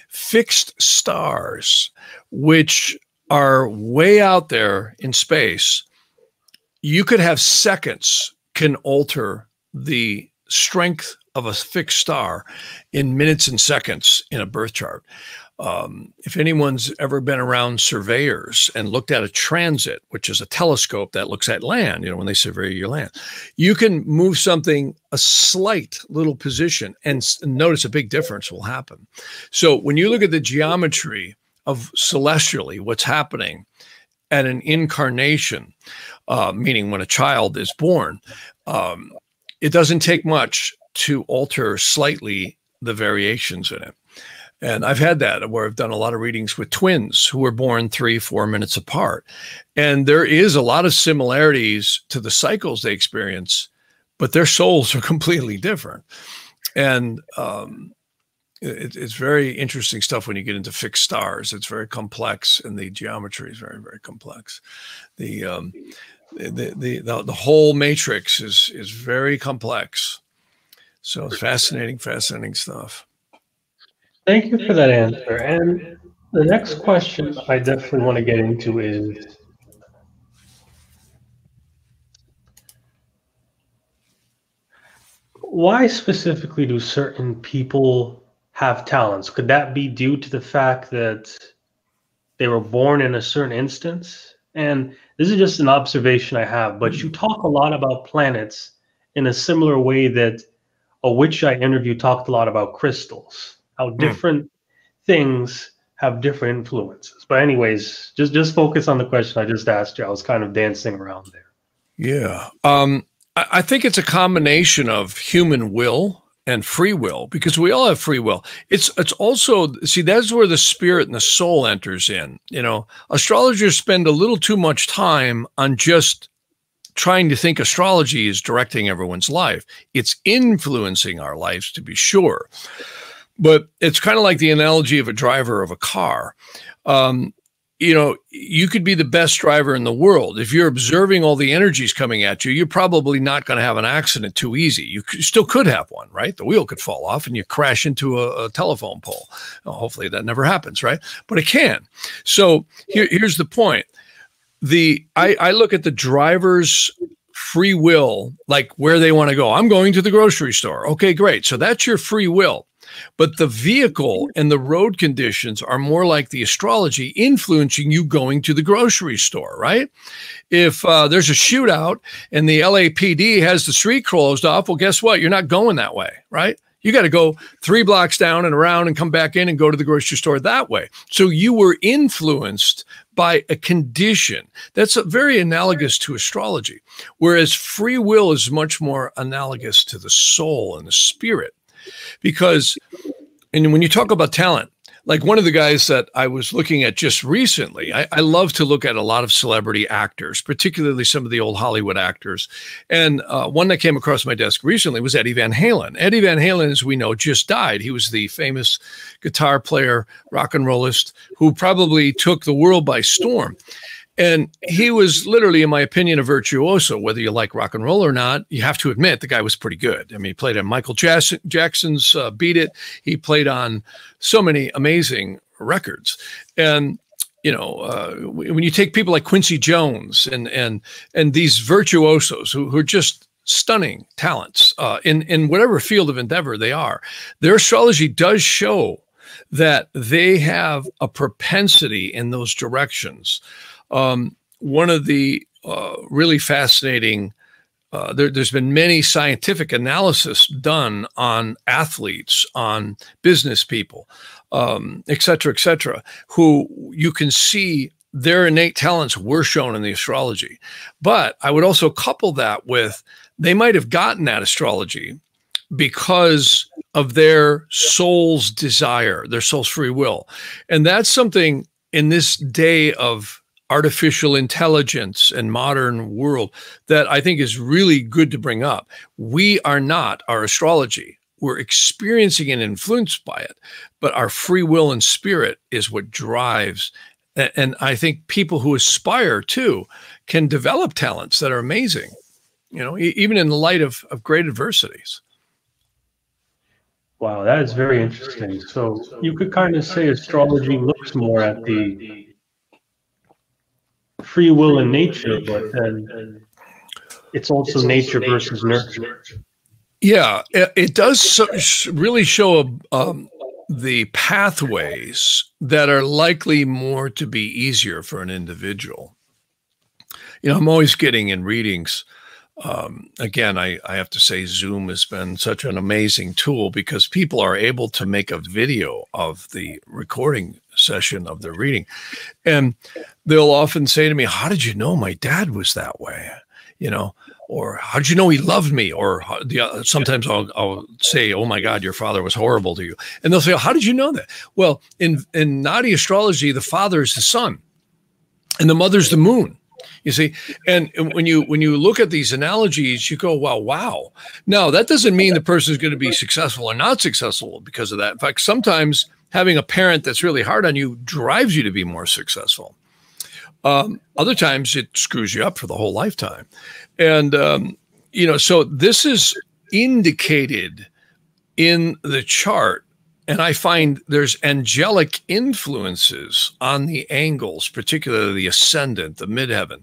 fixed stars, which are way out there in space. You could have seconds can alter the strength of a fixed star in minutes and seconds in a birth chart. If anyone's ever been around surveyors and looked at a transit, which is a telescope that looks at land, when they survey your land, you can move something a slight little position and notice a big difference will happen. So when you look at the geometry of celestially, what's happening at an incarnation, meaning when a child is born, it doesn't take much to alter slightly the variations in it. And I've had that where I've done a lot of readings with twins who were born 3-4 minutes apart. And there is a lot of similarities to the cycles they experience, but their souls are completely different. And it's very interesting stuff when you get into fixed stars. It's very complex, and the geometry is very, very complex. The whole matrix is very complex. So it's fascinating stuff. Thank you for that answer. And the next question I definitely want to get into is, why specifically do certain people have talents? Could that be due to the fact that they were born in a certain instance? And this is just an observation I have, but you talk a lot about planets in a similar way that a witch I interviewed talked a lot about crystals, how different things have different influences. But anyways, just focus on the question I just asked you. I was kind of dancing around there. Yeah. I think it's a combination of human will and free will, because we all have free will. It's also, see, that's where the spirit and the soul enters in. You know, astrologers spend a little too much time on just trying to think astrology is directing everyone's life. It's influencing our lives, to be sure. But it's kind of like the analogy of a driver of a car. You know, you could be the best driver in the world. If you're observing all the energies coming at you, you're probably not going to have an accident too easy. You still could have one, right? The wheel could fall off and you crash into a telephone pole. Well, hopefully that never happens, right? But it can. So here's the point. I look at the driver's free will, like where they want to go. I'm going to the grocery store. Okay, great. So that's your free will. But the vehicle and the road conditions are more like the astrology influencing you going to the grocery store, right? If there's a shootout and the LAPD has the street closed off, well, guess what? You're not going that way, right? You got to go 3 blocks down and around and come back in and go to the grocery store that way. So you were influenced by a condition. That's very analogous to astrology, whereas free will is much more analogous to the soul and the spirit. Because, and when you talk about talent, like one of the guys that I was looking at just recently, I love to look at a lot of celebrity actors, particularly some of the old Hollywood actors. And one that came across my desk recently was Eddie Van Halen. Eddie Van Halen, as we know, just died. He was the famous guitar player, rock and rollist, who probably took the world by storm. And he was literally, in my opinion, a virtuoso. Whether you like rock and roll or not, you have to admit the guy was pretty good. I mean, he played on Michael Jackson's Beat It. He played on so many amazing records. And, you know, when you take people like Quincy Jones and these virtuosos who are just stunning talents in whatever field of endeavor they are, their astrology does show that they have a propensity in those directions. One of the really fascinating, there's been many scientific analysis done on athletes, on business people, et cetera, who you can see their innate talents were shown in the astrology. But I would also couple that with, they might have gotten that astrology because of their soul's desire, their soul's free will. And that's something in this day of artificial intelligence and modern world that I think is really good to bring up. We are not our astrology. We're experiencing and influenced by it, but our free will and spirit is what drives. And I think people who aspire to can develop talents that are amazing, you know, even in the light of great adversities. Wow, that is very interesting. So you could kind of say astrology looks more at the free will in nature, but then it's also nature versus nurture. Yeah, it does really show the pathways that are likely more to be easier for an individual. You know, I'm always getting in readings. Again, I have to say Zoom has been such an amazing tool because people are able to make a video of the recording session of their reading. And they'll often say to me, how did you know my dad was that way? You know, or how did you know he loved me? Or sometimes I'll say, oh my God, your father was horrible to you. And they'll say, oh, how did you know that? Well, in Nadi astrology, the father is the sun and the mother's the moon. You see, and when you look at these analogies, you go, wow. Now, that doesn't mean the person is going to be successful or not successful because of that. In fact, sometimes having a parent that's really hard on you drives you to be more successful. Other times it screws you up for the whole lifetime. And, you know, so this is indicated in the chart And I find there's angelic influences on the angles, particularly the ascendant, the midheaven.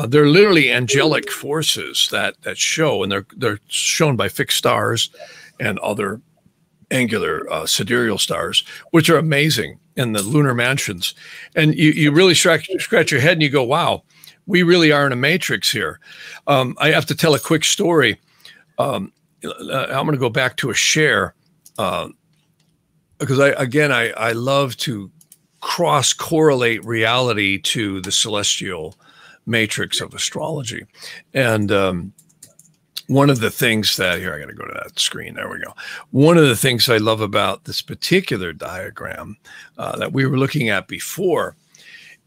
They're literally angelic forces that show, and they're shown by fixed stars and other angular sidereal stars, which are amazing, in the lunar mansions. And you really scratch your head and you go, wow, we really are in a matrix here. I have to tell a quick story. I'm going to go back to a share because I love to cross-correlate reality to the celestial matrix of astrology. And one of the things that, here, I got to go to that screen. There we go. One of the things I love about this particular diagram that we were looking at before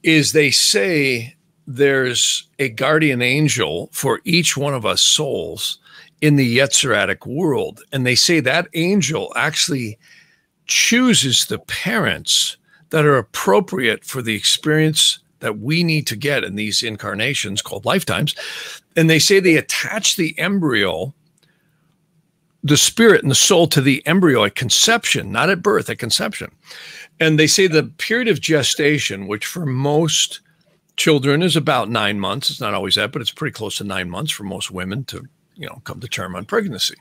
is they say there's a guardian angel for each one of us souls in the Yetziratic world. And they say that angel actually chooses the parents that are appropriate for the experience that we need to get in these incarnations called lifetimes. And they say they attach the embryo, the spirit and the soul, to the embryo at conception, not at birth, at conception. And they say the period of gestation, which for most children is about 9 months. It's not always that, but it's pretty close to 9 months for most women to, come to term on pregnancy.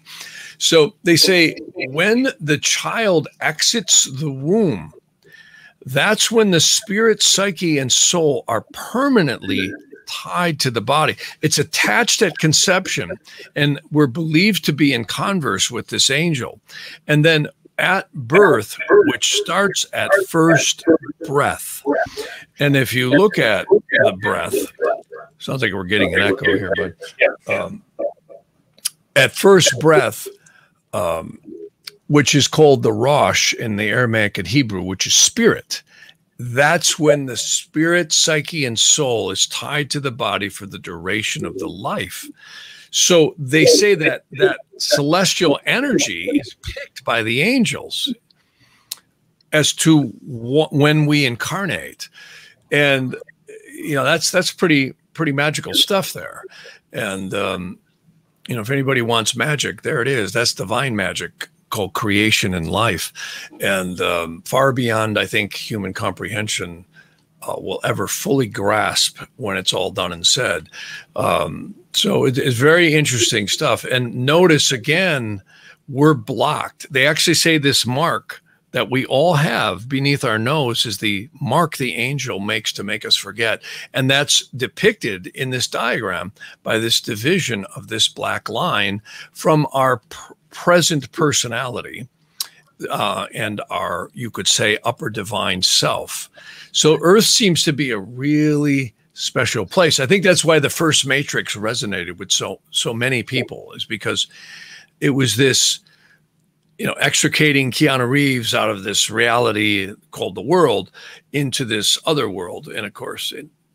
So they say when the child exits the womb, that's when the spirit, psyche, and soul are permanently tied to the body. It's attached at conception, and we're believed to be in converse with this angel. And then at birth, which starts at first breath. And if you look at the breath, sounds like we're getting an echo here, but at first breath, which is called the Rosh in the Aramaic and Hebrew, which is spirit. That's when the spirit, psyche, and soul is tied to the body for the duration of the life. So they say that celestial energy is picked by the angels as to when we incarnate. And, that's pretty magical stuff there. And, if anybody wants magic, there it is. That's divine magic, called creation and life, and far beyond, I think, human comprehension will ever fully grasp when it's all done and said. So it's very interesting stuff. And notice again, we're blocked. They actually say this mark that we all have beneath our nose is the mark the angel makes to make us forget. And that's depicted in this diagram by this division of this black line from our present personality and our, you could say, upper divine self. So Earth seems to be a really special place. I think that's why the first Matrix resonated with so many people, is because it was this, extricating Keanu Reeves out of this reality called the world into this other world. And of course,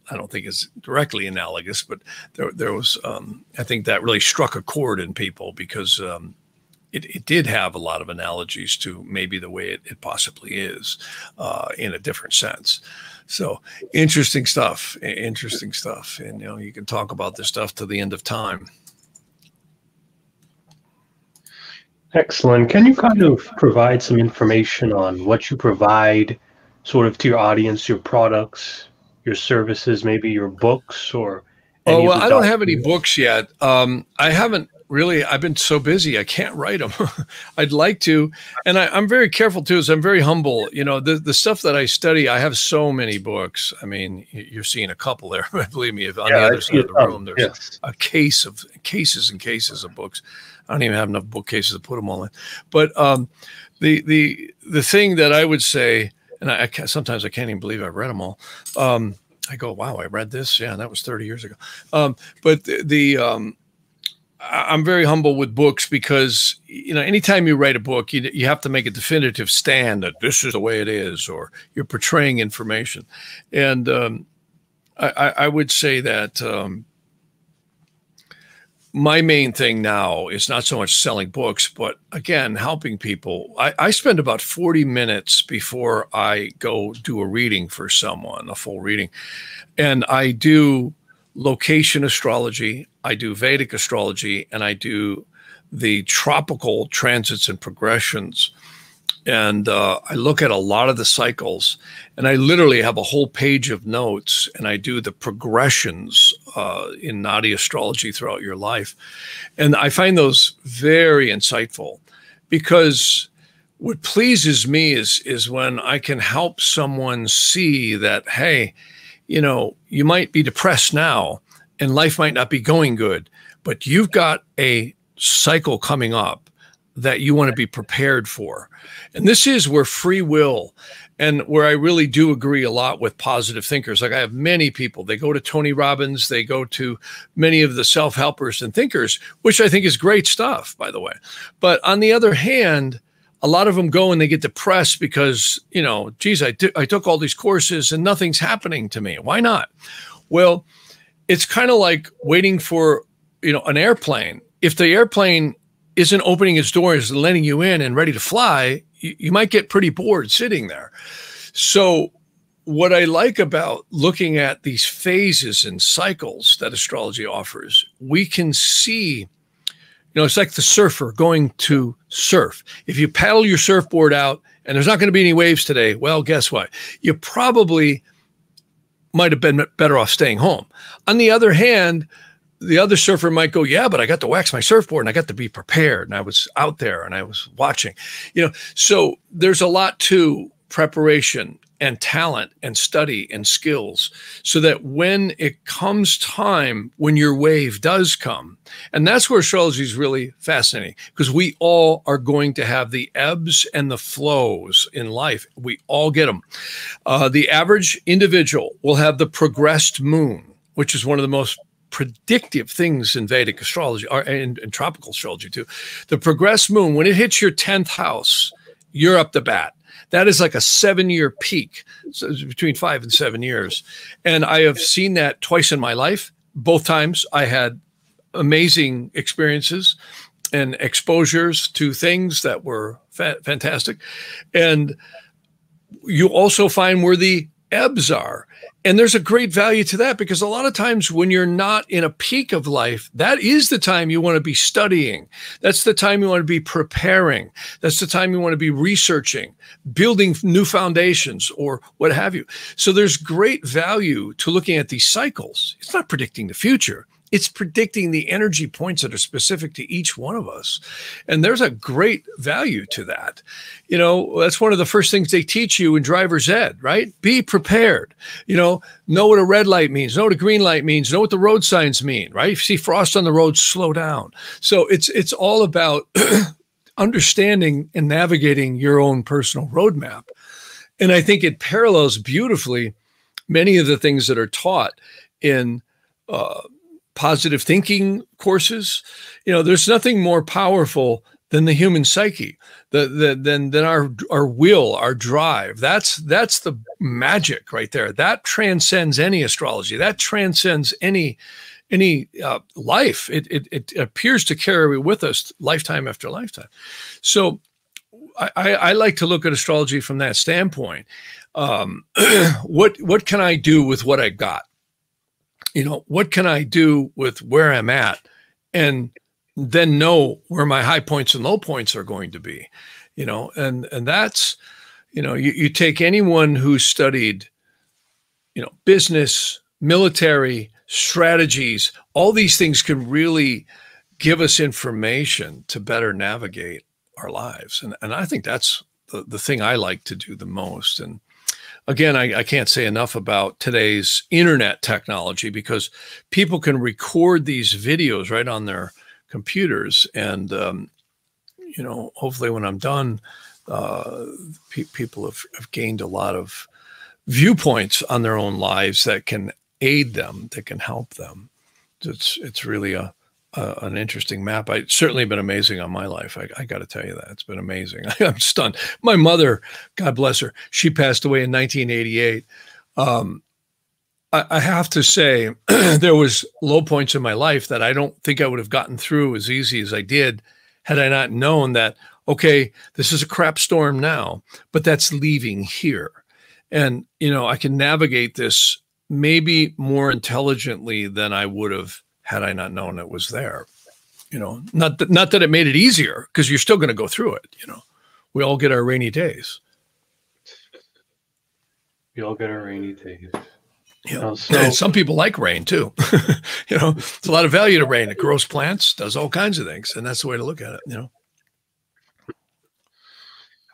I don't think it's directly analogous, but there was, I think that really struck a chord in people because it did have a lot of analogies to maybe the way it possibly is in a different sense. So interesting stuff. And, you can talk about this stuff to the end of time. Excellent. Can you kind of provide some information on what you provide sort of to your audience, your products, your services, maybe your books or any I don't have any books yet. I haven't really, I've been so busy, I can't write them. I'd like to. And I'm very careful too, I'm very humble. The stuff that I study, I have so many books. I mean, you're seeing a couple there. Believe me, if on the other side of the room, there's a case of cases and cases of books. I don't even have enough bookcases to put them all in. But the thing that I would say, and sometimes I can't even believe I've read them all. I go, wow, I read this. Yeah, that was 30 years ago. But I'm very humble with books because, anytime you write a book, you have to make a definitive stand that this is the way it is, or you're portraying information. And I would say that my main thing now is not so much selling books, but again, helping people. I spend about 40 minutes before I go do a reading for someone, a full reading. And I do location astrology, I do Vedic astrology, and I do the tropical transits and progressions And I look at a lot of the cycles, and I literally have a whole page of notes, and I do the progressions in Nadi astrology throughout your life. And I find those very insightful, because what pleases me is when I can help someone see that, hey, you know, you might be depressed now and life might not be going good, but you've got a cycle coming up that you want to be prepared for. And this is where free will, and where I really do agree a lot with positive thinkers. Like, I have many people, they go to Tony Robbins, they go to many of the self-helpers and thinkers, which I think is great stuff, by the way. But on the other hand, a lot of them go and they get depressed because, you know, geez, I took all these courses and nothing's happening to me. Why not? Well, it's kind of like waiting for, you know, an airplane. If the airplane isn't opening its doors and letting you in and ready to fly, you might get pretty bored sitting there. So what I like about looking at these phases and cycles that astrology offers, we can see, you know, it's like the surfer going to surf. If you paddle your surfboard out and there's not going to be any waves today, well, guess what? You probably might have been better off staying home. On the other hand, the other surfer might go, yeah, but I got to wax my surfboard and I got to be prepared. And I was out there and I was watching, you know, so there's a lot to preparation and talent and study and skills, so that when it comes time, when your wave does come, and that's where astrology is really fascinating, because we all are going to have the ebbs and the flows in life. We all get them. The average individual will have the progressed moon, which is one of the most predictive things in Vedic astrology, or in tropical astrology too. The progressed moon, when it hits your 10th house, you're up the bat. That is like a 7-year peak, so it's between 5 and 7 years. And I have seen that twice in my life. Both times I had amazing experiences and exposures to things that were fantastic. And you also find where the ebbs are. And there's a great value to that, because a lot of times when you're not in a peak of life, that is the time you want to be studying. That's the time you want to be preparing. That's the time you want to be researching, building new foundations, or what have you. So there's great value to looking at these cycles. It's not predicting the future. It's predicting the energy points that are specific to each one of us. And there's a great value to that. You know, that's one of the first things they teach you in driver's ed, right? Be prepared. You know what a red light means, know what a green light means, know what the road signs mean, right? If you see frost on the road, slow down. So it's all about understanding and navigating your own personal roadmap. And I think it parallels beautifully many of the things that are taught in positive thinking courses. You know, there's nothing more powerful than the human psyche, than our will, our drive. That's the magic right there. That transcends any astrology. That transcends any life. It appears to carry with us lifetime after lifetime. So I like to look at astrology from that standpoint. What can I do with what I got? You know, what can I do with where I'm at, and then know where my high points and low points are going to be, you know, and that's, you know, you take anyone who studied, you know, business, military, strategies, all these things can really give us information to better navigate our lives. And I think that's the thing I like to do the most. And again, I can't say enough about today's internet technology, because people can record these videos right on their computers. And, you know, hopefully when I'm done, people have gained a lot of viewpoints on their own lives that can aid them, that can help them. It's really an interesting map. It's certainly been amazing on my life. I got to tell you that. It's been amazing. I'm stunned. My mother, God bless her, she passed away in 1988. I have to say there was low points in my life that I don't think I would have gotten through as easy as I did had I not known that, okay, this is a crap storm now, but that's leaving here. And, you know, I can navigate this maybe more intelligently than I would have had I not known it was there. You know, not that it made it easier, because you're still going to go through it, you know, We all get our rainy days. We all get our rainy days. Yeah. And some people like rain too. There's a lot of value to rain. It grows plants, does all kinds of things. And that's the way to look at it,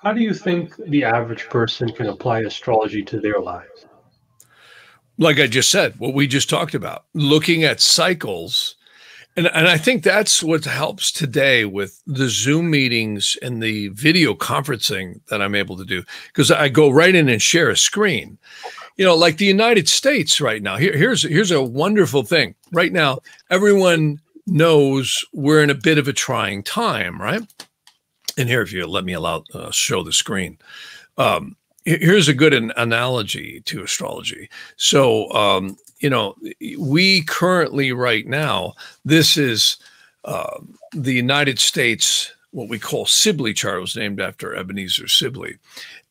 How do you think the average person can apply astrology to their lives? Like I just said, what we just talked about, looking at cycles. And I think that's what helps today with the Zoom meetings and the video conferencing that I'm able to do, because I go right in and share a screen. Like the United States right now, here's a wonderful thing. Right now, everyone knows we're in a bit of a trying time, right? And here, if you let me show the screen. Here's a good analogy to astrology. So, we currently right now, this is the United States, what we call Sibley chart. It was named after Ebenezer Sibley.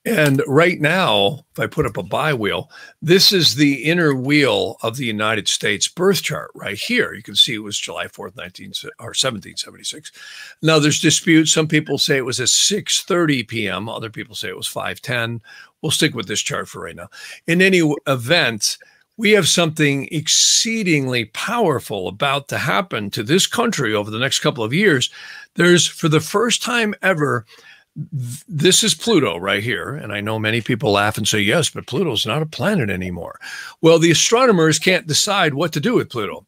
And right now, if I put up a bi-wheel, this is the inner wheel of the United States birth chart right here. You can see it was July 4th, 1776. Now there's disputes. Some people say it was at 6:30 p.m. Other people say it was 5:10. We'll stick with this chart for right now. In any event, we have something exceedingly powerful about to happen to this country over the next couple of years. There's, for the first time ever, this is Pluto right here. And I know many people laugh and say, yes, but Pluto's not a planet anymore. Well, the astronomers can't decide what to do with Pluto.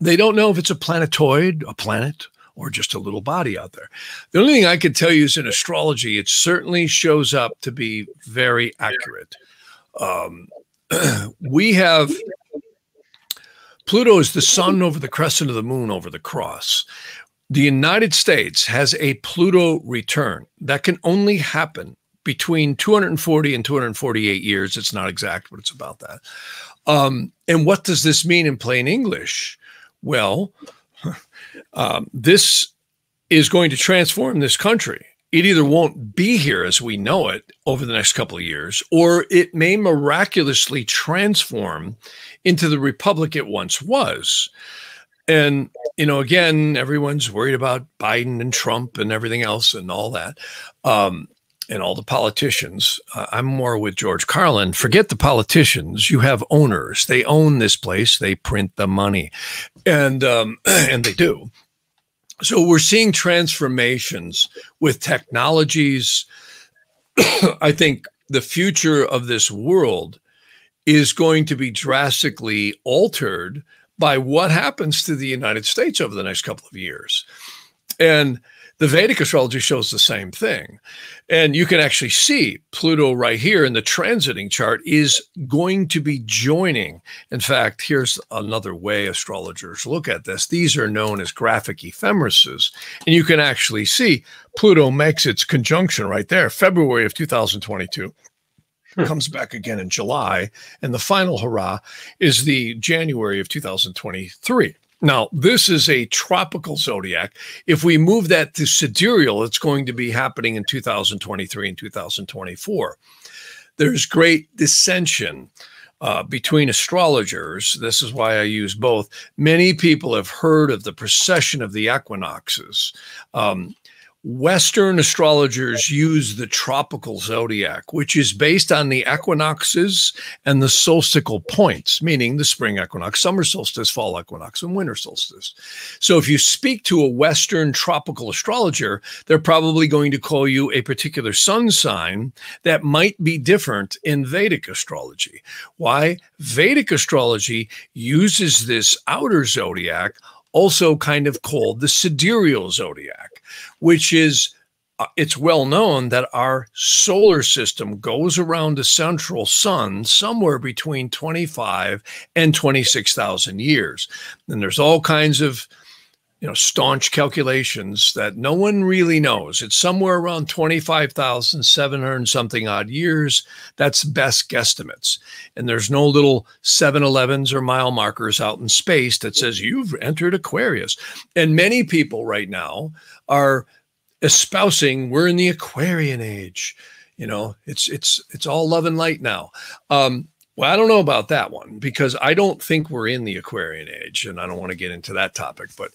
They don't know if it's a planetoid, a planet, or just a little body out there. The only thing I can tell you is in astrology, it certainly shows up to be very accurate. We have Pluto is the sun over the crescent of the moon over the cross. The United States has a Pluto return that can only happen between 240 and 248 years. It's not exact, but it's about that. And what does this mean in plain English? Well, this is going to transform this country. It either won't be here as we know it over the next couple of years, or it may miraculously transform into the republic it once was. And, again, everyone's worried about Biden and Trump and everything else and all that, and all the politicians. I'm more with George Carlin. Forget the politicians. You have owners. They own this place. They print the money, and they do. So we're seeing transformations with technologies. I think the future of this world is going to be drastically altered by what happens to the United States over the next couple of years. And the Vedic astrology shows the same thing. And you can actually see Pluto right here in the transiting chart is going to be joining. In fact, here's another way astrologers look at this. These are known as graphic ephemerises. And you can actually see Pluto makes its conjunction right there, February of 2022. Comes back again in July, and the final hurrah is the January of 2023. Now, this is a tropical zodiac. If we move that to sidereal, it's going to be happening in 2023 and 2024. There's great dissension between astrologers. This is why I use both. Many people have heard of the precession of the equinoxes. Western astrologers use the tropical zodiac, which is based on the equinoxes and the solstical points, meaning the spring equinox, summer solstice, fall equinox, and winter solstice. So if you speak to a Western tropical astrologer, they're probably going to call you a particular sun sign that might be different in Vedic astrology. Why? Vedic astrology uses this outer zodiac, also kind of called the sidereal zodiac, which is, it's well known that our solar system goes around the central sun somewhere between 25 and 26,000 years. And there's all kinds of, staunch calculations that no one really knows. It's somewhere around 25,700 something odd years. That's best guesstimates. And there's no little 7-Elevens or mile markers out in space that says you've entered Aquarius. And many people right now are espousing we're in the Aquarian age. It's all love and light now. Well, I don't know about that one because I don't think we're in the Aquarian age, and I don't want to get into that topic. But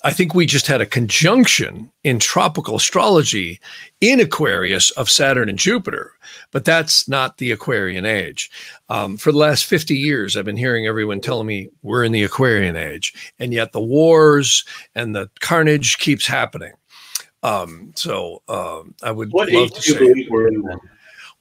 I think we just had a conjunction in tropical astrology in Aquarius of Saturn and Jupiter, but that's not the Aquarian age. For the last 50 years, I've been hearing everyone telling me we're in the Aquarian age, and yet the wars and the carnage keeps happening. I would love to say we're in then?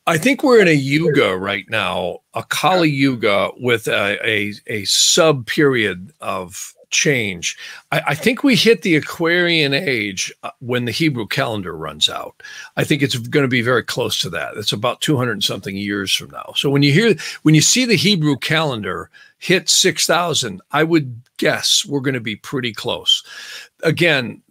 I think we're in a yuga right now, a Kali yuga with a sub period of change. I think we hit the Aquarian age when the Hebrew calendar runs out. I think it's going to be very close to that. It's about 200 and something years from now. So when you see the Hebrew calendar hit 6,000, I would guess we're going to be pretty close. Again,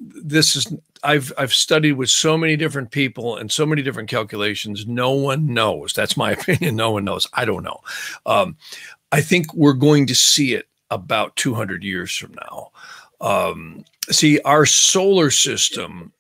I've studied with so many different people and so many different calculations. No one knows. That's my opinion. No one knows. I don't know. I think we're going to see it about 200 years from now. See, our solar system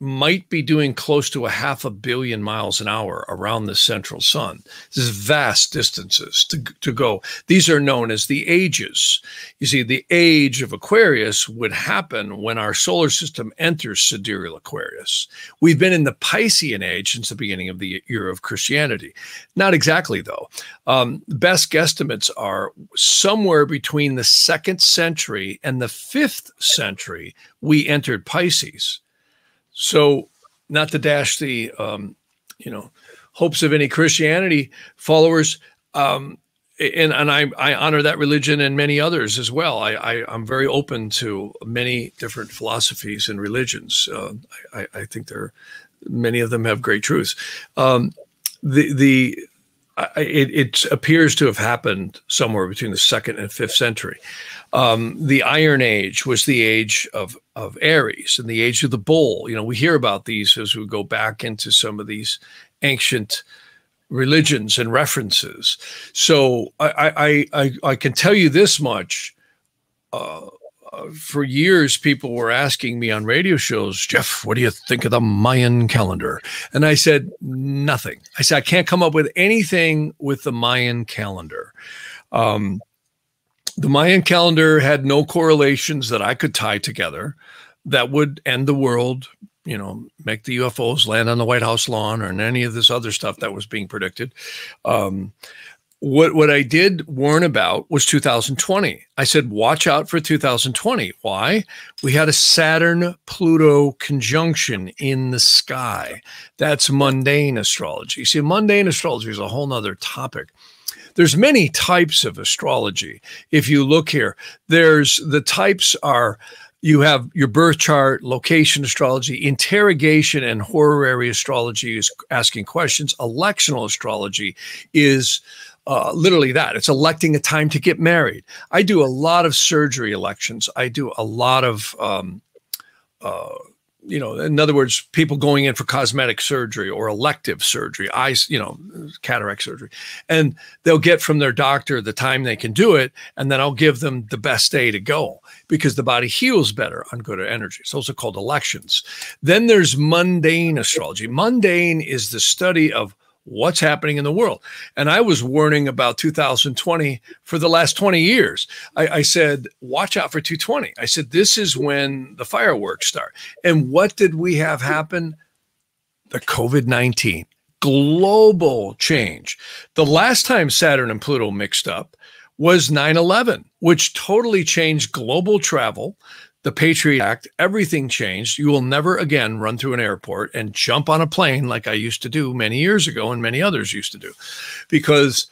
might be doing close to 500 million miles an hour around the central sun. This is vast distances to go. These are known as the ages. You see, the age of Aquarius would happen when our solar system enters sidereal Aquarius. We've been in the Piscean age since the beginning of the era of Christianity. Not exactly, though. Best guesstimates are somewhere between the 2nd century and the 5th century, we entered Pisces. So, not to dash the hopes of any Christianity followers, and I honor that religion and many others as well. I'm very open to many different philosophies and religions. I think many of them have great truths. It appears to have happened somewhere between the 2nd and 5th century. The Iron Age was the age of Aries and the age of the bull. You know, we hear about these as we go back into some of these ancient religions and references. So I can tell you this much. For years, people were asking me on radio shows, Jeff, what do you think of the Mayan calendar? And I said, nothing. I said, I can't come up with anything with the Mayan calendar. The Mayan calendar had no correlations that I could tie together that would end the world, you know, make the UFOs land on the White House lawn or any of this other stuff that was being predicted. What I did warn about was 2020. I said, watch out for 2020. Why? We had a Saturn-Pluto conjunction in the sky. That's mundane astrology. See, mundane astrology is a whole nother topic. There's many types of astrology. If you look here, the types are, you have your birth chart, location astrology, interrogation and horary astrology is asking questions. Electional astrology is literally that. It's electing a time to get married. I do a lot of surgery elections. I do a lot of, in other words, people going in for cosmetic surgery or elective surgery, cataract surgery, and they'll get from their doctor the time they can do it. And then I'll give them the best day to go because the body heals better on good energies. Those are called elections. Then there's mundane astrology. Mundane is the study of what's happening in the world. And I was warning about 2020 for the last 20 years. I said, watch out for 220. I said, this is when the fireworks start. And what did we have happen? The COVID-19 global change. The last time Saturn and Pluto mixed up was 9/11, which totally changed global travel. The Patriot Act, everything changed. You will never again run through an airport and jump on a plane like I used to do many years ago and many others used to do, because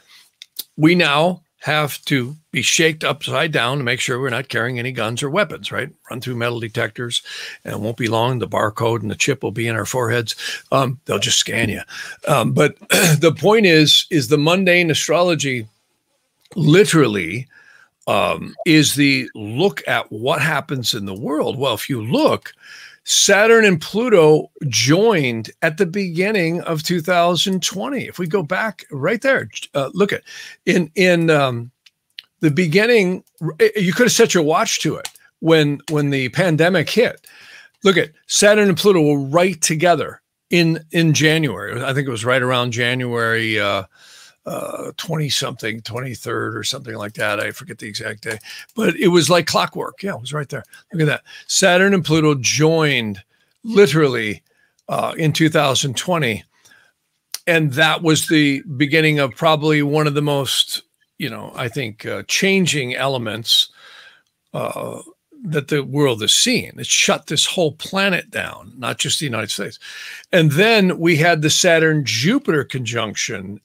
we now have to be shaked upside down to make sure we're not carrying any guns or weapons, right? Run through metal detectors, and it won't be long. The barcode and the chip will be in our foreheads. They'll just scan you. But the point is the mundane astrology literally is the look at what happens in the world. Well, if you look, Saturn and Pluto joined at the beginning of 2020. If we go back right there, look at in the beginning, you could have set your watch to it when the pandemic hit. Look at Saturn and Pluto were right together in January. I think it was right around January 20-something, 23rd or something like that. I forget the exact day, but it was like clockwork. Yeah, it was right there. Look at that. Saturn and Pluto joined literally in 2020. And that was the beginning of probably one of the most, I think, changing elements that the world has seen. It shut this whole planet down, not just the United States. And then we had the Saturn-Jupiter conjunction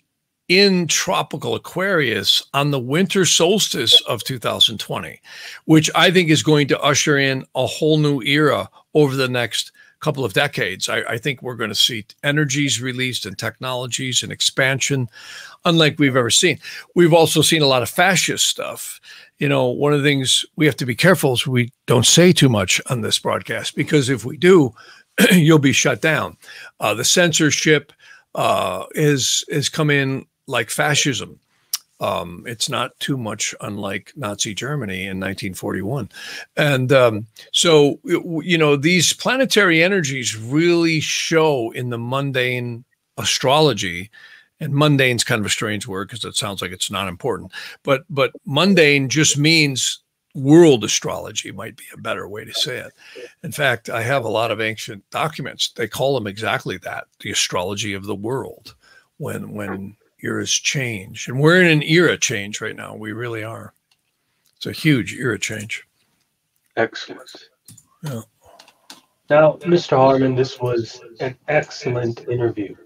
in tropical Aquarius on the winter solstice of 2020, which I think is going to usher in a whole new era over the next couple of decades. I think we're going to see energies released and technologies and expansion unlike we've ever seen. We've also seen a lot of fascist stuff. One of the things we have to be careful is we don't say too much on this broadcast, because if we do, you'll be shut down. The censorship is come in like fascism. It's not too much unlike Nazi Germany in 1941. And so, these planetary energies really show in the mundane astrology. And mundane's kind of a strange word because it sounds like it's not important. But mundane just means world astrology, might be a better way to say it. In fact, I have a lot of ancient documents. They call them exactly that, the astrology of the world, when eras change. And we're in an era change right now. We really are. It's a huge era change. Excellent. Yeah. Now, Mr. Harman, this was an excellent interview.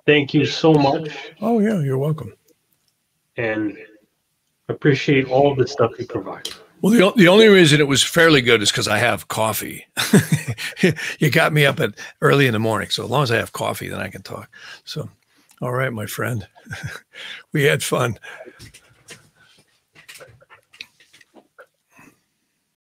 Thank you so much. Oh, yeah, you're welcome. And appreciate all the stuff you provide. Well, the only reason it was fairly good is because I have coffee. You got me up at early in the morning. So as long as I have coffee, then I can talk. So, all right, my friend. We had fun.